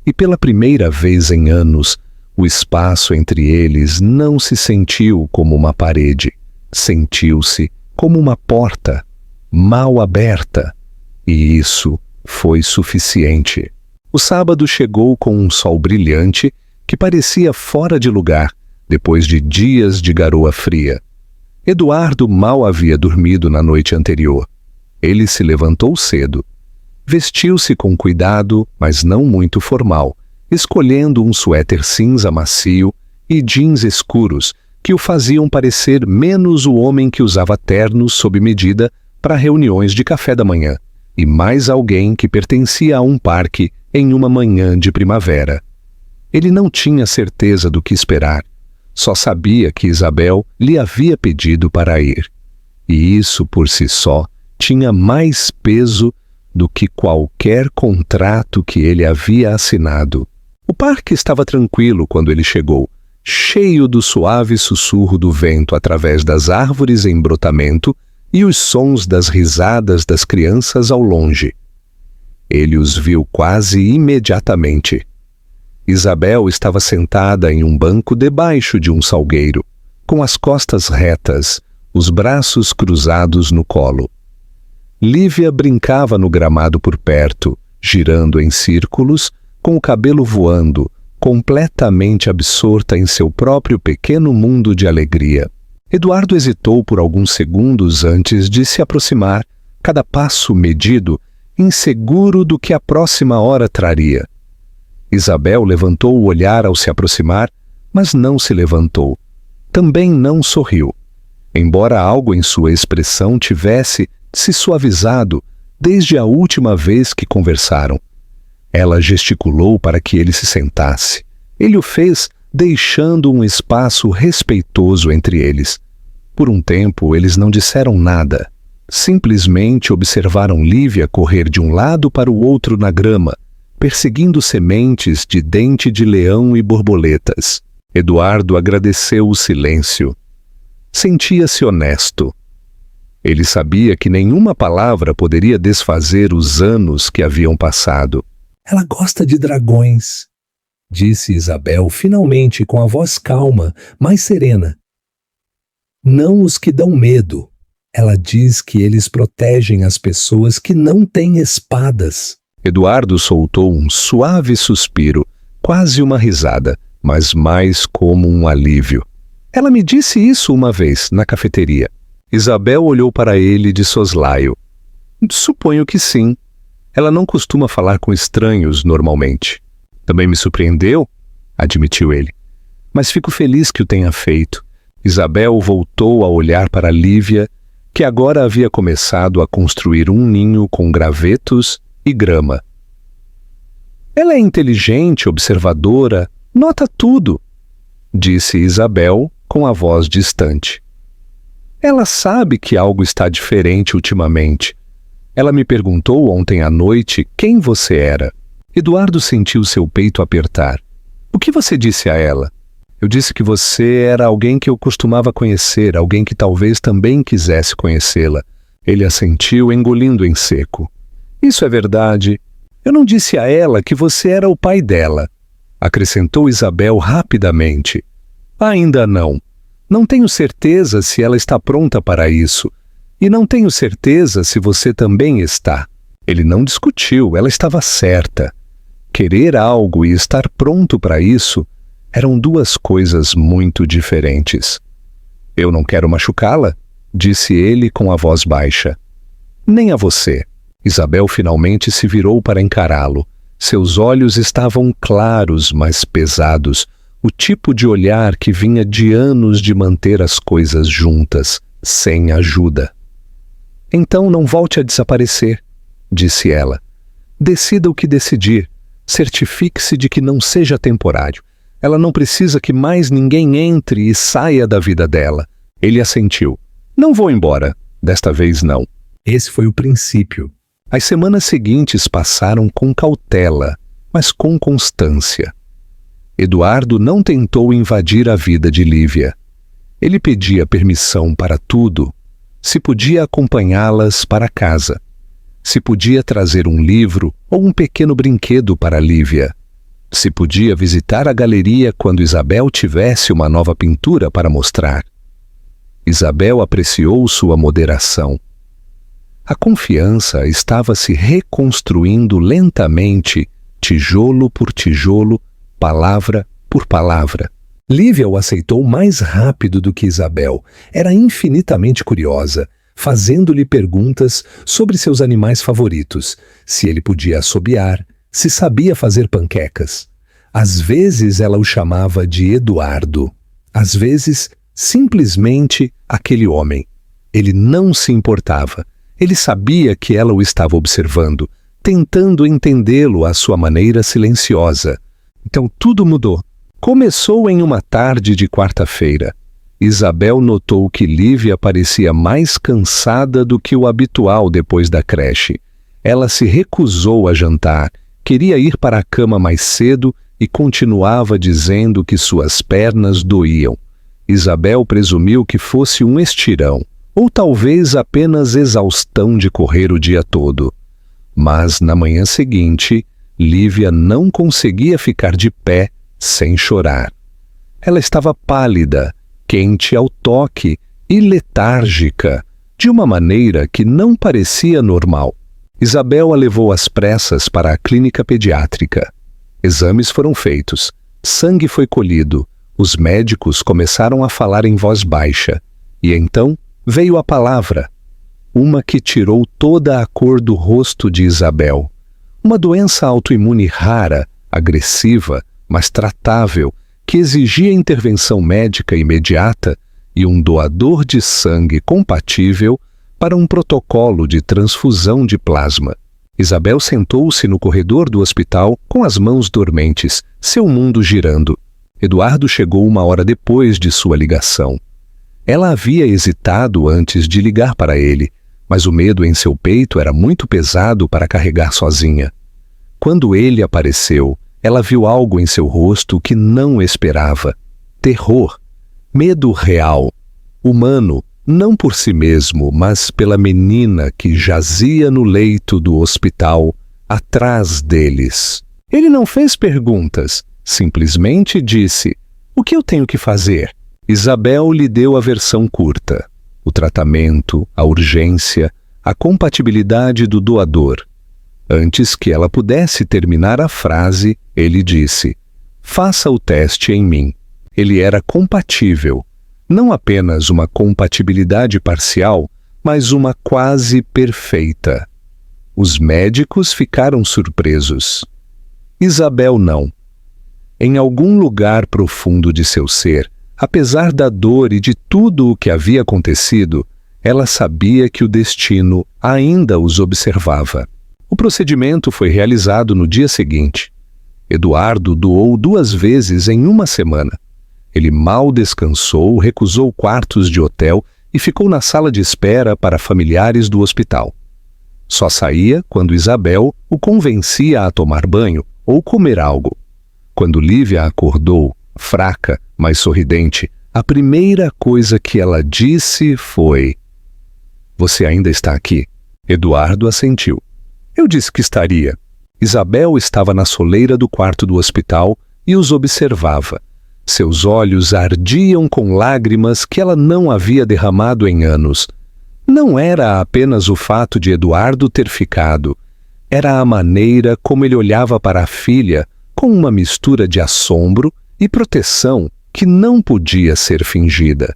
e pela primeira vez em anos, o espaço entre eles não se sentiu como uma parede, sentiu-se como uma porta, mal aberta, e isso foi suficiente. O sábado chegou com um sol brilhante que parecia fora de lugar, depois de dias de garoa fria. Eduardo mal havia dormido na noite anterior. Ele se levantou cedo. Vestiu-se com cuidado, mas não muito formal, escolhendo um suéter cinza macio e jeans escuros que o faziam parecer menos o homem que usava ternos sob medida para reuniões de café da manhã, e mais alguém que pertencia a um parque em uma manhã de primavera. Ele não tinha certeza do que esperar, só sabia que Isabel lhe havia pedido para ir. E isso, por si só, tinha mais peso do que qualquer contrato que ele havia assinado. O parque estava tranquilo quando ele chegou, cheio do suave sussurro do vento através das árvores em brotamento e os sons das risadas das crianças ao longe. Ele os viu quase imediatamente. Isabel estava sentada em um banco debaixo de um salgueiro, com as costas retas, os braços cruzados no colo. Lívia brincava no gramado por perto, girando em círculos, com o cabelo voando, completamente absorta em seu próprio pequeno mundo de alegria. Eduardo hesitou por alguns segundos antes de se aproximar, cada passo medido, inseguro do que a próxima hora traria. Isabel levantou o olhar ao se aproximar, mas não se levantou. Também não sorriu, embora algo em sua expressão tivesse se suavizado desde a última vez que conversaram. Ela gesticulou para que ele se sentasse. Ele o fez, deixando um espaço respeitoso entre eles. Por um tempo, eles não disseram nada. Simplesmente observaram Lívia correr de um lado para o outro na grama, perseguindo sementes de dente de leão e borboletas. Eduardo agradeceu o silêncio. Sentia-se honesto. Ele sabia que nenhuma palavra poderia desfazer os anos que haviam passado. Ela gosta de dragões, disse Isabel finalmente com a voz calma, mais serena. Não os que dão medo. Ela diz que eles protegem as pessoas que não têm espadas. Eduardo soltou um suave suspiro, quase uma risada, mas mais como um alívio. Ela me disse isso uma vez, na cafeteria. Isabel olhou para ele de soslaio. Suponho que sim. Ela não costuma falar com estranhos normalmente. Também me surpreendeu, admitiu ele. Mas fico feliz que o tenha feito. Isabel voltou a olhar para Lívia, que agora havia começado a construir um ninho com gravetos e grama. Ela é inteligente, observadora, nota tudo, disse Isabel com a voz distante. Ela sabe que algo está diferente ultimamente. Ela me perguntou ontem à noite quem você era. Eduardo sentiu seu peito apertar. O que você disse a ela? Eu disse que você era alguém que eu costumava conhecer, alguém que talvez também quisesse conhecê-la. Ele assentiu, engolindo em seco. Isso é verdade. Eu não disse a ela que você era o pai dela, acrescentou Isabel rapidamente. Ainda não. Não tenho certeza se ela está pronta para isso. E não tenho certeza se você também está. Ele não discutiu, ela estava certa. Querer algo e estar pronto para isso eram duas coisas muito diferentes. Eu não quero machucá-la, disse ele com a voz baixa. Nem a você. Isabel finalmente se virou para encará-lo. Seus olhos estavam claros, mas pesados, o tipo de olhar que vinha de anos de manter as coisas juntas, sem ajuda. Então não volte a desaparecer, disse ela. Decida o que decidir. Certifique-se de que não seja temporário. Ela não precisa que mais ninguém entre e saia da vida dela. Ele assentiu. Não vou embora. Desta vez não. Esse foi o princípio. As semanas seguintes passaram com cautela, mas com constância. Eduardo não tentou invadir a vida de Lívia. Ele pedia permissão para tudo. Se podia acompanhá-las para casa. Se podia trazer um livro ou um pequeno brinquedo para Lívia. Se podia visitar a galeria quando Isabel tivesse uma nova pintura para mostrar. Isabel apreciou sua moderação. A confiança estava se reconstruindo lentamente, tijolo por tijolo, palavra por palavra. Lívia o aceitou mais rápido do que Isabel. Era infinitamente curiosa, fazendo-lhe perguntas sobre seus animais favoritos, se ele podia assobiar, se sabia fazer panquecas. Às vezes ela o chamava de Eduardo. Às vezes, simplesmente aquele homem. Ele não se importava. Ele sabia que ela o estava observando, tentando entendê-lo à sua maneira silenciosa. Então tudo mudou. Começou em uma tarde de quarta-feira. Isabel notou que Lívia parecia mais cansada do que o habitual depois da creche. Ela se recusou a jantar, queria ir para a cama mais cedo e continuava dizendo que suas pernas doíam. Isabel presumiu que fosse um estirão, ou talvez apenas exaustão de correr o dia todo. Mas na manhã seguinte, Lívia não conseguia ficar de pé sem chorar. Ela estava pálida, quente ao toque e letárgica, de uma maneira que não parecia normal. Isabel a levou às pressas para a clínica pediátrica. Exames foram feitos, sangue foi colhido, os médicos começaram a falar em voz baixa, e então veio a palavra, uma que tirou toda a cor do rosto de Isabel. Uma doença autoimune rara, agressiva, mas tratável, que exigia intervenção médica imediata e um doador de sangue compatível para um protocolo de transfusão de plasma. Isabel sentou-se no corredor do hospital com as mãos dormentes, seu mundo girando. Eduardo chegou 1 hora depois de sua ligação. Ela havia hesitado antes de ligar para ele, mas o medo em seu peito era muito pesado para carregar sozinha. Quando ele apareceu, ela viu algo em seu rosto que não esperava. Terror. Medo real. Humano, não por si mesmo, mas pela menina que jazia no leito do hospital, atrás deles. Ele não fez perguntas, simplesmente disse: "O que eu tenho que fazer?" Isabel lhe deu a versão curta. O tratamento, a urgência, a compatibilidade do doador. Antes que ela pudesse terminar a frase, ele disse: "Faça o teste em mim." Ele era compatível. Não apenas uma compatibilidade parcial, mas uma quase perfeita. Os médicos ficaram surpresos. Isabel não. Em algum lugar profundo de seu ser, apesar da dor e de tudo o que havia acontecido, ela sabia que o destino ainda os observava. O procedimento foi realizado no dia seguinte. Eduardo doou 2 vezes em 1 semana. Ele mal descansou, recusou quartos de hotel e ficou na sala de espera para familiares do hospital. Só saía quando Isabel o convencia a tomar banho ou comer algo. Quando Lívia acordou, fraca, mas sorridente, a primeira coisa que ela disse foi: "Você ainda está aqui?" Eduardo assentiu. "Eu disse que estaria." Isabel estava na soleira do quarto do hospital e os observava. Seus olhos ardiam com lágrimas que ela não havia derramado em anos. Não era apenas o fato de Eduardo ter ficado. Era a maneira como ele olhava para a filha, com uma mistura de assombro e proteção que não podia ser fingida.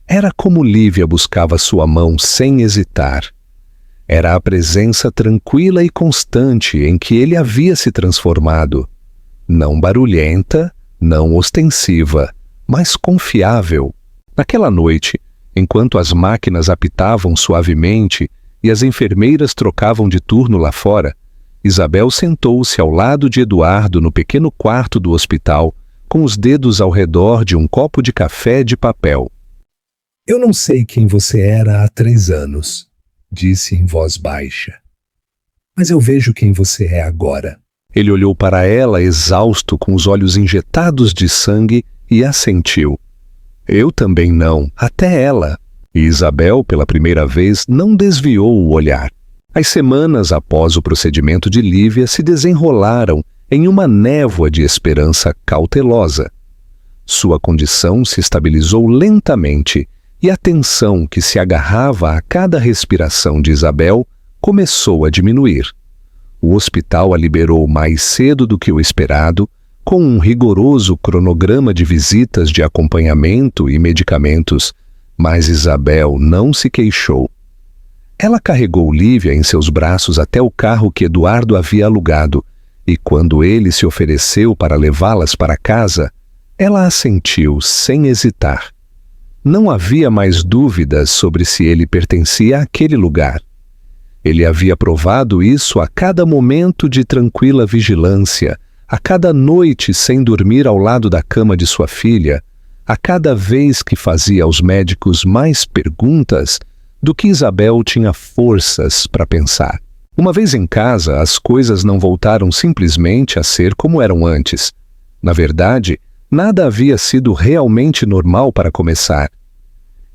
Era como Lívia buscava sua mão sem hesitar. Era a presença tranquila e constante em que ele havia se transformado. Não barulhenta, não ostensiva, mas confiável. Naquela noite, enquanto as máquinas apitavam suavemente e as enfermeiras trocavam de turno lá fora, Isabel sentou-se ao lado de Eduardo no pequeno quarto do hospital, com os dedos ao redor de um copo de café de papel. Eu não sei quem você era há 3 anos, disse em voz baixa. Mas eu vejo quem você é agora. Ele olhou para ela, exausto, com os olhos injetados de sangue, e assentiu. Eu também não, até ela. E Isabel, pela primeira vez, não desviou o olhar. As semanas após o procedimento de Lívia se desenrolaram em uma névoa de esperança cautelosa. Sua condição se estabilizou lentamente e a tensão que se agarrava a cada respiração de Isabel começou a diminuir. O hospital a liberou mais cedo do que o esperado, com um rigoroso cronograma de visitas de acompanhamento e medicamentos, mas Isabel não se queixou. Ela carregou Lívia em seus braços até o carro que Eduardo havia alugado, e quando ele se ofereceu para levá-las para casa, ela assentiu sem hesitar. Não havia mais dúvidas sobre se ele pertencia àquele lugar. Ele havia provado isso a cada momento de tranquila vigilância, a cada noite sem dormir ao lado da cama de sua filha, a cada vez que fazia aos médicos mais perguntas do que Isabel tinha forças para pensar. Uma vez em casa, as coisas não voltaram simplesmente a ser como eram antes. Na verdade, nada havia sido realmente normal para começar.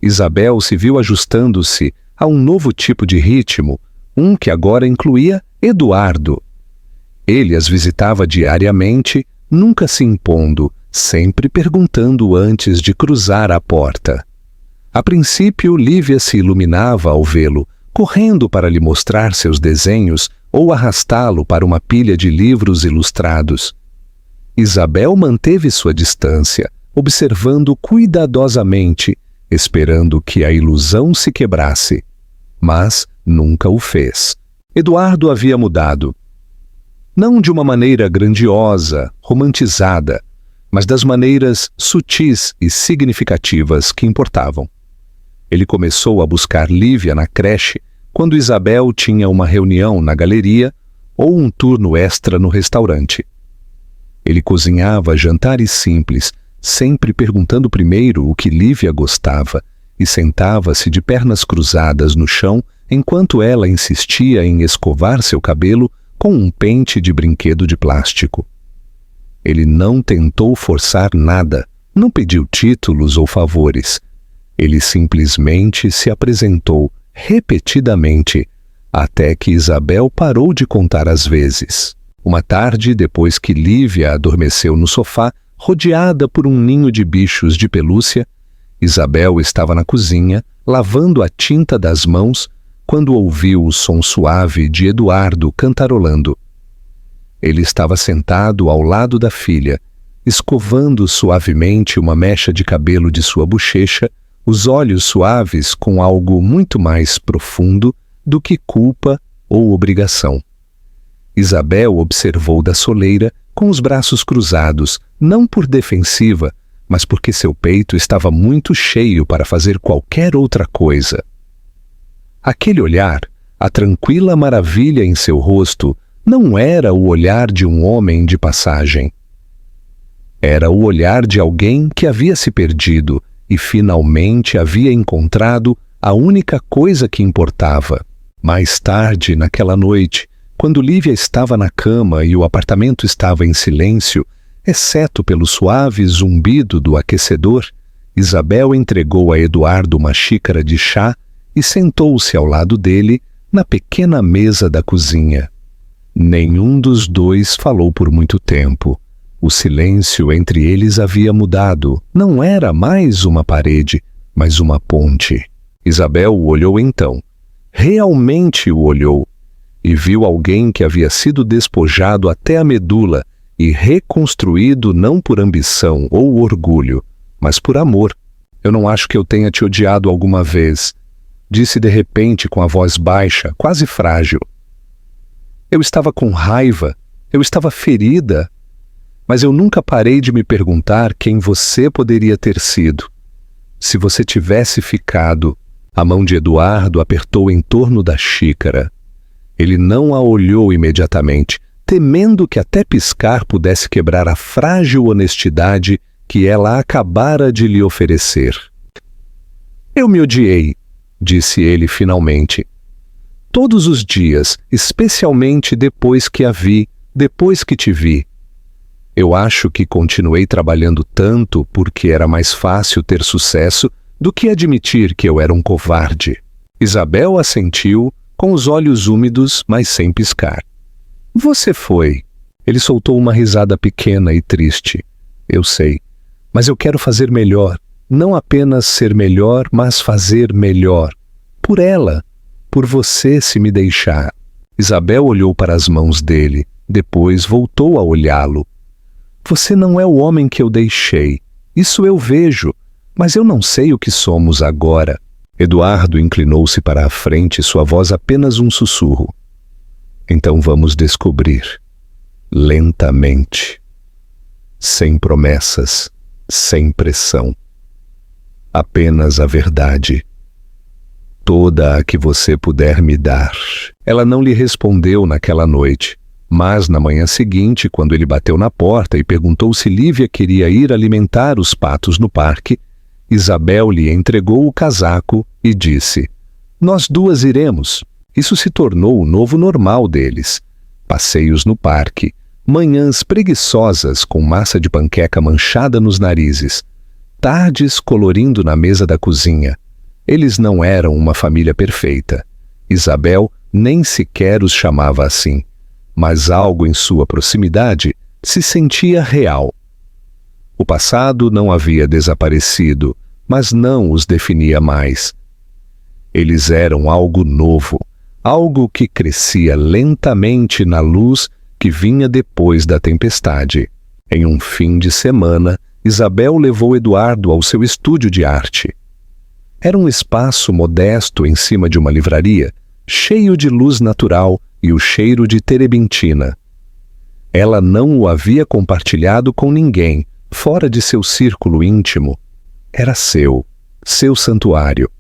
Isabel se viu ajustando-se a um novo tipo de ritmo, um que agora incluía Eduardo. Ele as visitava diariamente, nunca se impondo, sempre perguntando antes de cruzar a porta. A princípio, Lívia se iluminava ao vê-lo, correndo para lhe mostrar seus desenhos ou arrastá-lo para uma pilha de livros ilustrados. Isabel manteve sua distância, observando cuidadosamente, esperando que a ilusão se quebrasse. Mas nunca o fez. Eduardo havia mudado. Não de uma maneira grandiosa, romantizada, mas das maneiras sutis e significativas que importavam. Ele começou a buscar Lívia na creche quando Isabel tinha uma reunião na galeria ou um turno extra no restaurante. Ele cozinhava jantares simples, sempre perguntando primeiro o que Lívia gostava, e sentava-se de pernas cruzadas no chão enquanto ela insistia em escovar seu cabelo com um pente de brinquedo de plástico. Ele não tentou forçar nada, não pediu títulos ou favores. Ele simplesmente se apresentou repetidamente, até que Isabel parou de contar as vezes. Uma tarde, depois que Lívia adormeceu no sofá, rodeada por um ninho de bichos de pelúcia, Isabel estava na cozinha, lavando a tinta das mãos, quando ouviu o som suave de Eduardo cantarolando. Ele estava sentado ao lado da filha, escovando suavemente uma mecha de cabelo de sua bochecha, os olhos suaves com algo muito mais profundo do que culpa ou obrigação. Isabel observou da soleira com os braços cruzados, não por defensiva, mas porque seu peito estava muito cheio para fazer qualquer outra coisa. Aquele olhar, a tranquila maravilha em seu rosto, não era o olhar de um homem de passagem. Era o olhar de alguém que havia se perdido e finalmente havia encontrado a única coisa que importava. Mais tarde, naquela noite, quando Lívia estava na cama e o apartamento estava em silêncio, exceto pelo suave zumbido do aquecedor, Isabel entregou a Eduardo uma xícara de chá e sentou-se ao lado dele na pequena mesa da cozinha. Nenhum dos dois falou por muito tempo. O silêncio entre eles havia mudado. Não era mais uma parede, mas uma ponte. Isabel o olhou então. Realmente o olhou. E viu alguém que havia sido despojado até a medula e reconstruído não por ambição ou orgulho, mas por amor. Eu não acho que eu tenha te odiado alguma vez, disse de repente com a voz baixa, quase frágil. Eu estava com raiva, eu estava ferida. mas eu nunca parei de me perguntar quem você poderia ter sido. Se você tivesse ficado... A mão de Eduardo apertou em torno da xícara. Ele não a olhou imediatamente, temendo que até piscar pudesse quebrar a frágil honestidade que ela acabara de lhe oferecer. Eu me odiei, disse ele finalmente. Todos os dias, especialmente depois que a vi, depois que te vi. Eu acho que continuei trabalhando tanto porque era mais fácil ter sucesso do que admitir que eu era um covarde. Isabel assentiu, com os olhos úmidos, mas sem piscar. Você foi. Ele soltou uma risada pequena e triste. Eu sei, mas eu quero fazer melhor. Não apenas ser melhor, mas fazer melhor. Por ela, por você se me deixar. Isabel olhou para as mãos dele, depois voltou a olhá-lo. Você não é o homem que eu deixei. Isso eu vejo. Mas eu não sei o que somos agora. Eduardo inclinou-se para a frente, sua voz apenas um sussurro. Então vamos descobrir. Lentamente. Sem promessas, sem pressão. Apenas a verdade. Toda a que você puder me dar. Ela não lhe respondeu naquela noite, mas na manhã seguinte, quando ele bateu na porta e perguntou se Lívia queria ir alimentar os patos no parque, Isabel lhe entregou o casaco e disse: Nós duas iremos. Isso se tornou o novo normal deles. Passeios no parque, manhãs preguiçosas com massa de panqueca manchada nos narizes, tardes colorindo na mesa da cozinha. Eles não eram uma família perfeita. Isabel nem sequer os chamava assim, mas algo em sua proximidade se sentia real. O passado não havia desaparecido, mas não os definia mais. Eles eram algo novo, algo que crescia lentamente na luz que vinha depois da tempestade. Em um fim de semana, Isabel levou Eduardo ao seu estúdio de arte. Era um espaço modesto em cima de uma livraria, cheio de luz natural e o cheiro de terebintina. Ela não o havia compartilhado com ninguém, fora de seu círculo íntimo. Era seu santuário.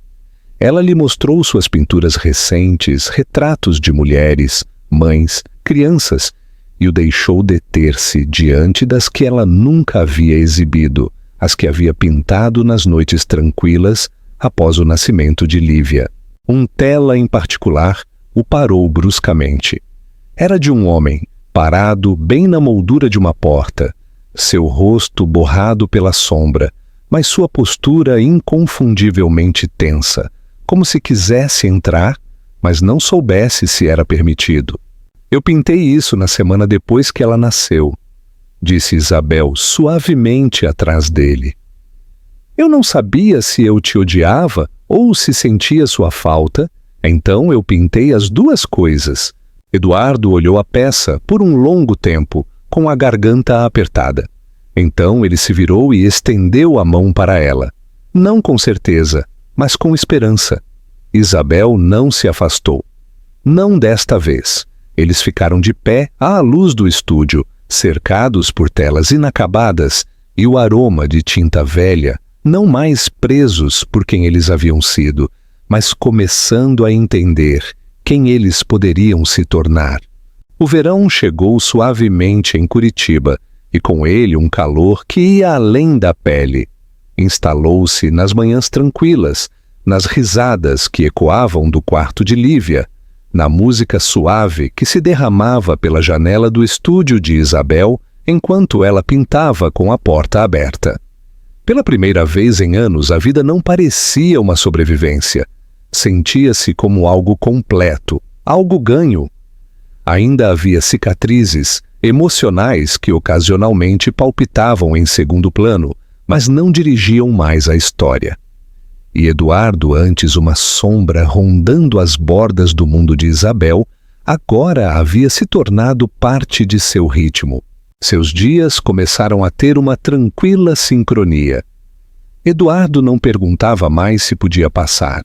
Ela lhe mostrou suas pinturas recentes, retratos de mulheres, mães, crianças, e o deixou deter-se diante das que ela nunca havia exibido, as que havia pintado nas noites tranquilas após o nascimento de Lívia. Um tela em particular o parou bruscamente. Era de um homem, parado bem na moldura de uma porta, seu rosto borrado pela sombra, mas sua postura inconfundivelmente tensa, como se quisesse entrar, mas não soubesse se era permitido. Eu pintei isso na semana depois que ela nasceu, disse Isabel suavemente atrás dele. Eu não sabia se eu te odiava ou se sentia sua falta, então eu pintei as duas coisas. Eduardo olhou a peça por um longo tempo, com a garganta apertada. Então ele se virou e estendeu a mão para ela. Não com certeza, mas com esperança. Isabel não se afastou. Não desta vez. Eles ficaram de pé à luz do estúdio, cercados por telas inacabadas e o aroma de tinta velha, não mais presos por quem eles haviam sido, mas começando a entender quem eles poderiam se tornar. O verão chegou suavemente em Curitiba, e com ele um calor que ia além da pele. Instalou-se nas manhãs tranquilas, nas risadas que ecoavam do quarto de Lívia, na música suave que se derramava pela janela do estúdio de Isabel enquanto ela pintava com a porta aberta. Pela primeira vez em anos, a vida não parecia uma sobrevivência. Sentia-se como algo completo, algo ganho. Ainda havia cicatrizes emocionais que ocasionalmente palpitavam em segundo plano, mas não dirigiam mais a história. E Eduardo, antes uma sombra rondando as bordas do mundo de Isabel, agora havia se tornado parte de seu ritmo. Seus dias começaram a ter uma tranquila sincronia. Eduardo não perguntava mais se podia passar.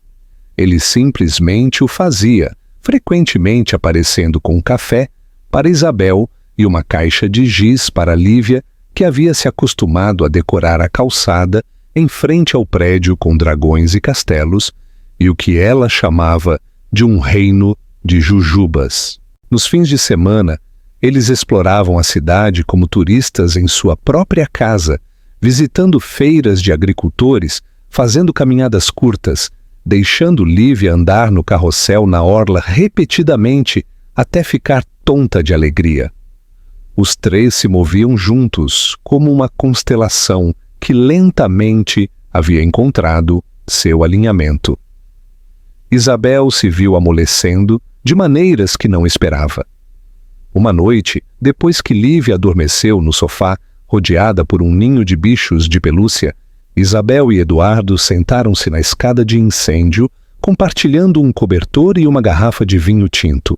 Ele simplesmente o fazia, frequentemente aparecendo com café para Isabel e uma caixa de giz para Lívia que havia se acostumado a decorar a calçada em frente ao prédio com dragões e castelos, e o que ela chamava de um reino de jujubas. Nos fins de semana, eles exploravam a cidade como turistas em sua própria casa, visitando feiras de agricultores, fazendo caminhadas curtas, deixando Lívia andar no carrossel na orla repetidamente até ficar tonta de alegria. Os três se moviam juntos, como uma constelação que lentamente havia encontrado seu alinhamento. Isabel se viu amolecendo de maneiras que não esperava. Uma noite, depois que Lívia adormeceu no sofá, rodeada por um ninho de bichos de pelúcia, Isabel e Eduardo sentaram-se na escada de incêndio, compartilhando um cobertor e uma garrafa de vinho tinto.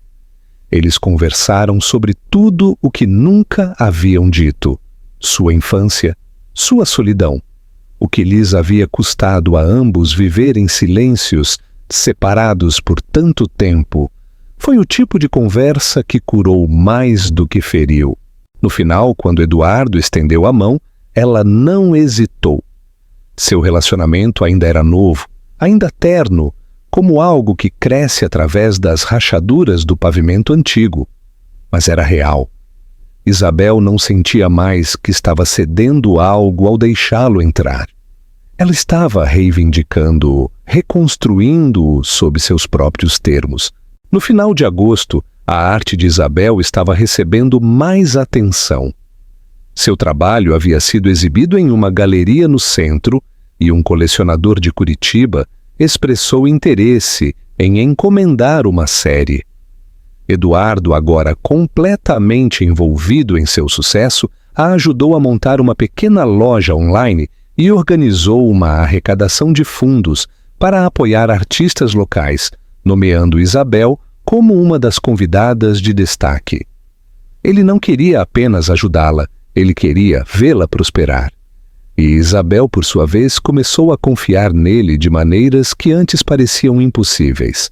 Eles conversaram sobre tudo o que nunca haviam dito: sua infância, sua solidão, o que lhes havia custado a ambos viver em silêncios, separados por tanto tempo. Foi o tipo de conversa que curou mais do que feriu. No final, quando Eduardo estendeu a mão, ela não hesitou. Seu relacionamento ainda era novo, ainda terno, como algo que cresce através das rachaduras do pavimento antigo. Mas era real. Isabel não sentia mais que estava cedendo algo ao deixá-lo entrar. Ela estava reivindicando-o, reconstruindo-o sob seus próprios termos. No final de agosto, a arte de Isabel estava recebendo mais atenção. Seu trabalho havia sido exibido em uma galeria no centro e um colecionador de Curitiba expressou interesse em encomendar uma série. Eduardo, agora completamente envolvido em seu sucesso, a ajudou a montar uma pequena loja online e organizou uma arrecadação de fundos para apoiar artistas locais, nomeando Isabel como uma das convidadas de destaque. Ele não queria apenas ajudá-la, ele queria vê-la prosperar. E Isabel, por sua vez, começou a confiar nele de maneiras que antes pareciam impossíveis.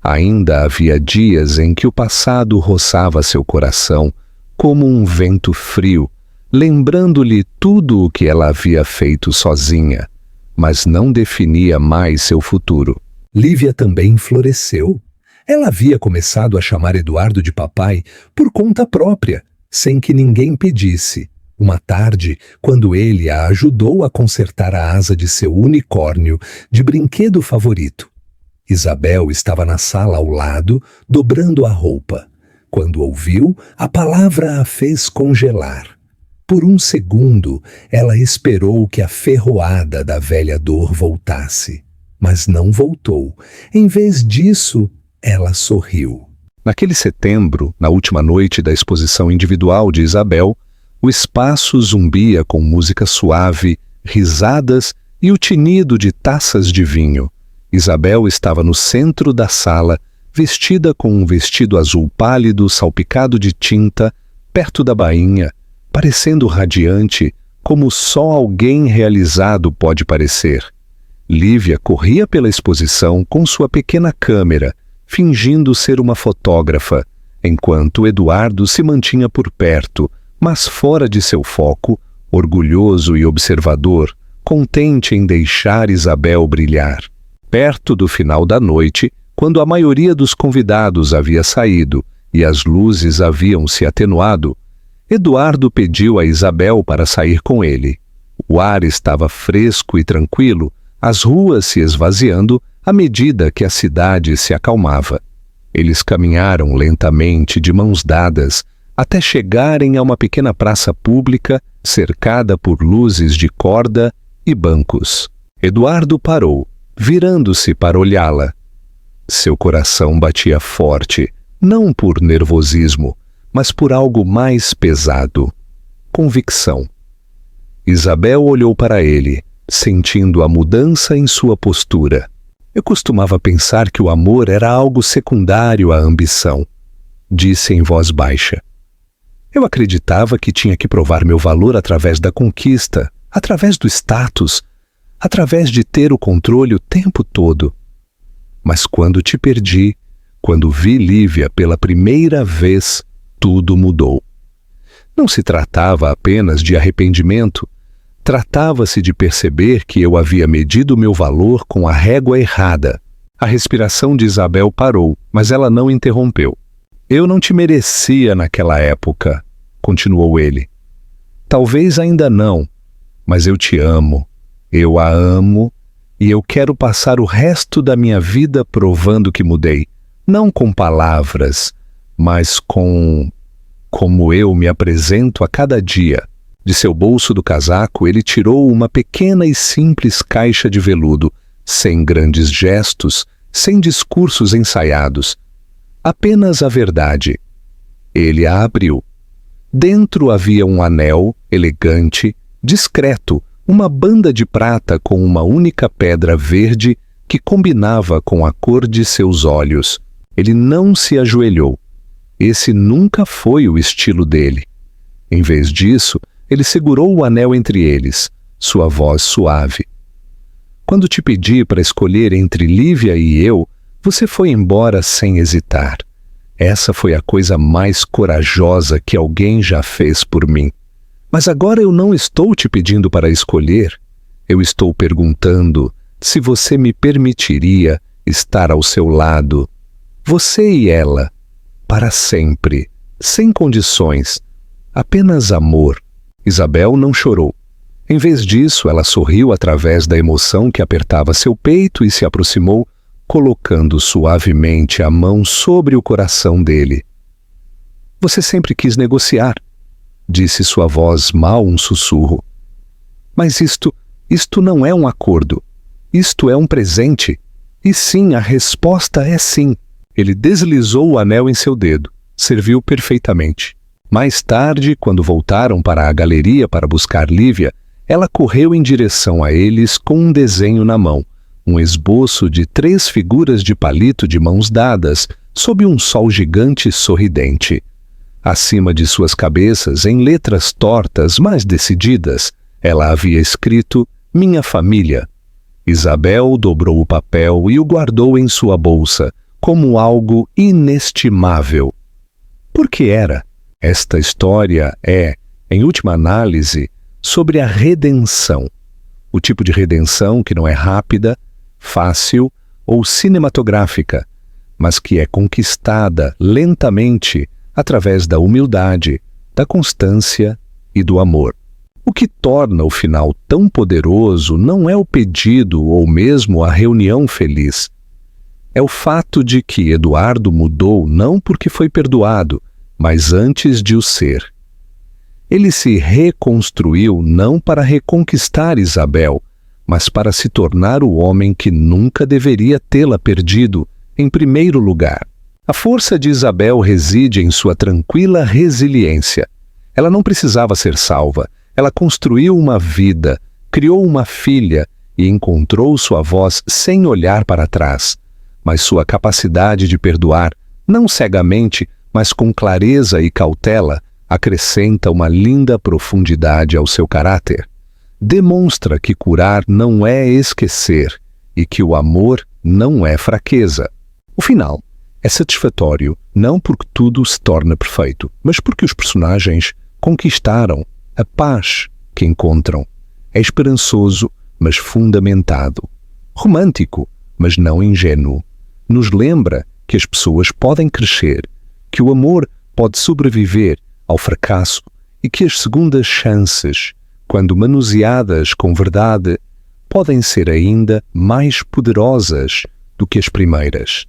Ainda havia dias em que o passado roçava seu coração como um vento frio, lembrando-lhe tudo o que ela havia feito sozinha, mas não definia mais seu futuro. Lívia também floresceu. Ela havia começado a chamar Eduardo de papai por conta própria, sem que ninguém pedisse. Uma tarde, quando ele a ajudou a consertar a asa de seu unicórnio de brinquedo favorito, Isabel estava na sala ao lado, dobrando a roupa. Quando ouviu, a palavra a fez congelar. Por um segundo, ela esperou que a ferroada da velha dor voltasse. Mas não voltou. Em vez disso, ela sorriu. Naquele setembro, na última noite da exposição individual de Isabel, o espaço zumbia com música suave, risadas e o tinido de taças de vinho. Isabel estava no centro da sala, vestida com um vestido azul pálido salpicado de tinta, perto da bainha, parecendo radiante, como só alguém realizado pode parecer. Lívia corria pela exposição com sua pequena câmera, fingindo ser uma fotógrafa, enquanto Eduardo se mantinha por perto, mas fora de seu foco, orgulhoso e observador, contente em deixar Isabel brilhar. Perto do final da noite, quando a maioria dos convidados havia saído e as luzes haviam se atenuado, Eduardo pediu a Isabel para sair com ele. O ar estava fresco e tranquilo, as ruas se esvaziando à medida que a cidade se acalmava. Eles caminharam lentamente de mãos dadas até chegarem a uma pequena praça pública cercada por luzes de corda e bancos. Eduardo parou, virando-se para olhá-la. Seu coração batia forte, não por nervosismo, mas por algo mais pesado: convicção. Isabel olhou para ele, sentindo a mudança em sua postura. Eu costumava pensar que o amor era algo secundário à ambição, disse em voz baixa. Eu acreditava que tinha que provar meu valor através da conquista, através do status, através de ter o controle o tempo todo. Mas quando te perdi, quando vi Lívia pela primeira vez, tudo mudou. Não se tratava apenas de arrependimento. Tratava-se de perceber que eu havia medido meu valor com a régua errada. A respiração de Isabel parou, mas ela não interrompeu. Eu não te merecia naquela época, continuou ele. Talvez ainda não, mas eu te amo. Eu a amo e eu quero passar o resto da minha vida provando que mudei. Não com palavras, mas como eu me apresento a cada dia. De seu bolso do casaco, ele tirou uma pequena e simples caixa de veludo, sem grandes gestos, sem discursos ensaiados. Apenas a verdade. Ele a abriu. Dentro havia um anel, elegante, discreto, uma banda de prata com uma única pedra verde que combinava com a cor de seus olhos. Ele não se ajoelhou. Esse nunca foi o estilo dele. Em vez disso, ele segurou o anel entre eles, sua voz suave. Quando te pedi para escolher entre Lívia e eu, você foi embora sem hesitar. Essa foi a coisa mais corajosa que alguém já fez por mim. Mas agora eu não estou te pedindo para escolher. Eu estou perguntando se você me permitiria estar ao seu lado, você e ela, para sempre, sem condições, apenas amor. Isabel não chorou. Em vez disso, ela sorriu através da emoção que apertava seu peito e se aproximou, colocando suavemente a mão sobre o coração dele. Você sempre quis negociar, disse sua voz mal um sussurro. Mas isto não é um acordo. Isto é um presente. E sim, a resposta é sim. Ele deslizou o anel em seu dedo. Serviu perfeitamente. Mais tarde, quando voltaram para a galeria para buscar Lívia, ela correu em direção a eles com um desenho na mão, um esboço de 3 figuras de palito de mãos dadas, sob um sol gigante sorridente. Acima de suas cabeças, em letras tortas, mas decididas, ela havia escrito Minha Família. Isabel dobrou o papel e o guardou em sua bolsa, como algo inestimável. Por que era? Esta história é, em última análise, sobre a redenção. O tipo de redenção que não é rápida, fácil ou cinematográfica, mas que é conquistada lentamente através da humildade, da constância e do amor. O que torna o final tão poderoso não é o pedido ou mesmo a reunião feliz. É o fato de que Eduardo mudou não porque foi perdoado, mas antes de o ser. Ele se reconstruiu não para reconquistar Isabel, mas para se tornar o homem que nunca deveria tê-la perdido, em primeiro lugar. A força de Isabel reside em sua tranquila resiliência. Ela não precisava ser salva. Ela construiu uma vida, criou uma filha e encontrou sua voz sem olhar para trás. Mas sua capacidade de perdoar, não cegamente, mas com clareza e cautela, acrescenta uma linda profundidade ao seu caráter. Demonstra que curar não é esquecer e que o amor não é fraqueza. O final é satisfatório não porque tudo se torna perfeito, mas porque os personagens conquistaram a paz que encontram. É esperançoso, mas fundamentado. Romântico, mas não ingênuo. Nos lembra que as pessoas podem crescer, que o amor pode sobreviver ao fracasso e que as segundas chances, quando manuseadas com verdade, podem ser ainda mais poderosas do que as primeiras.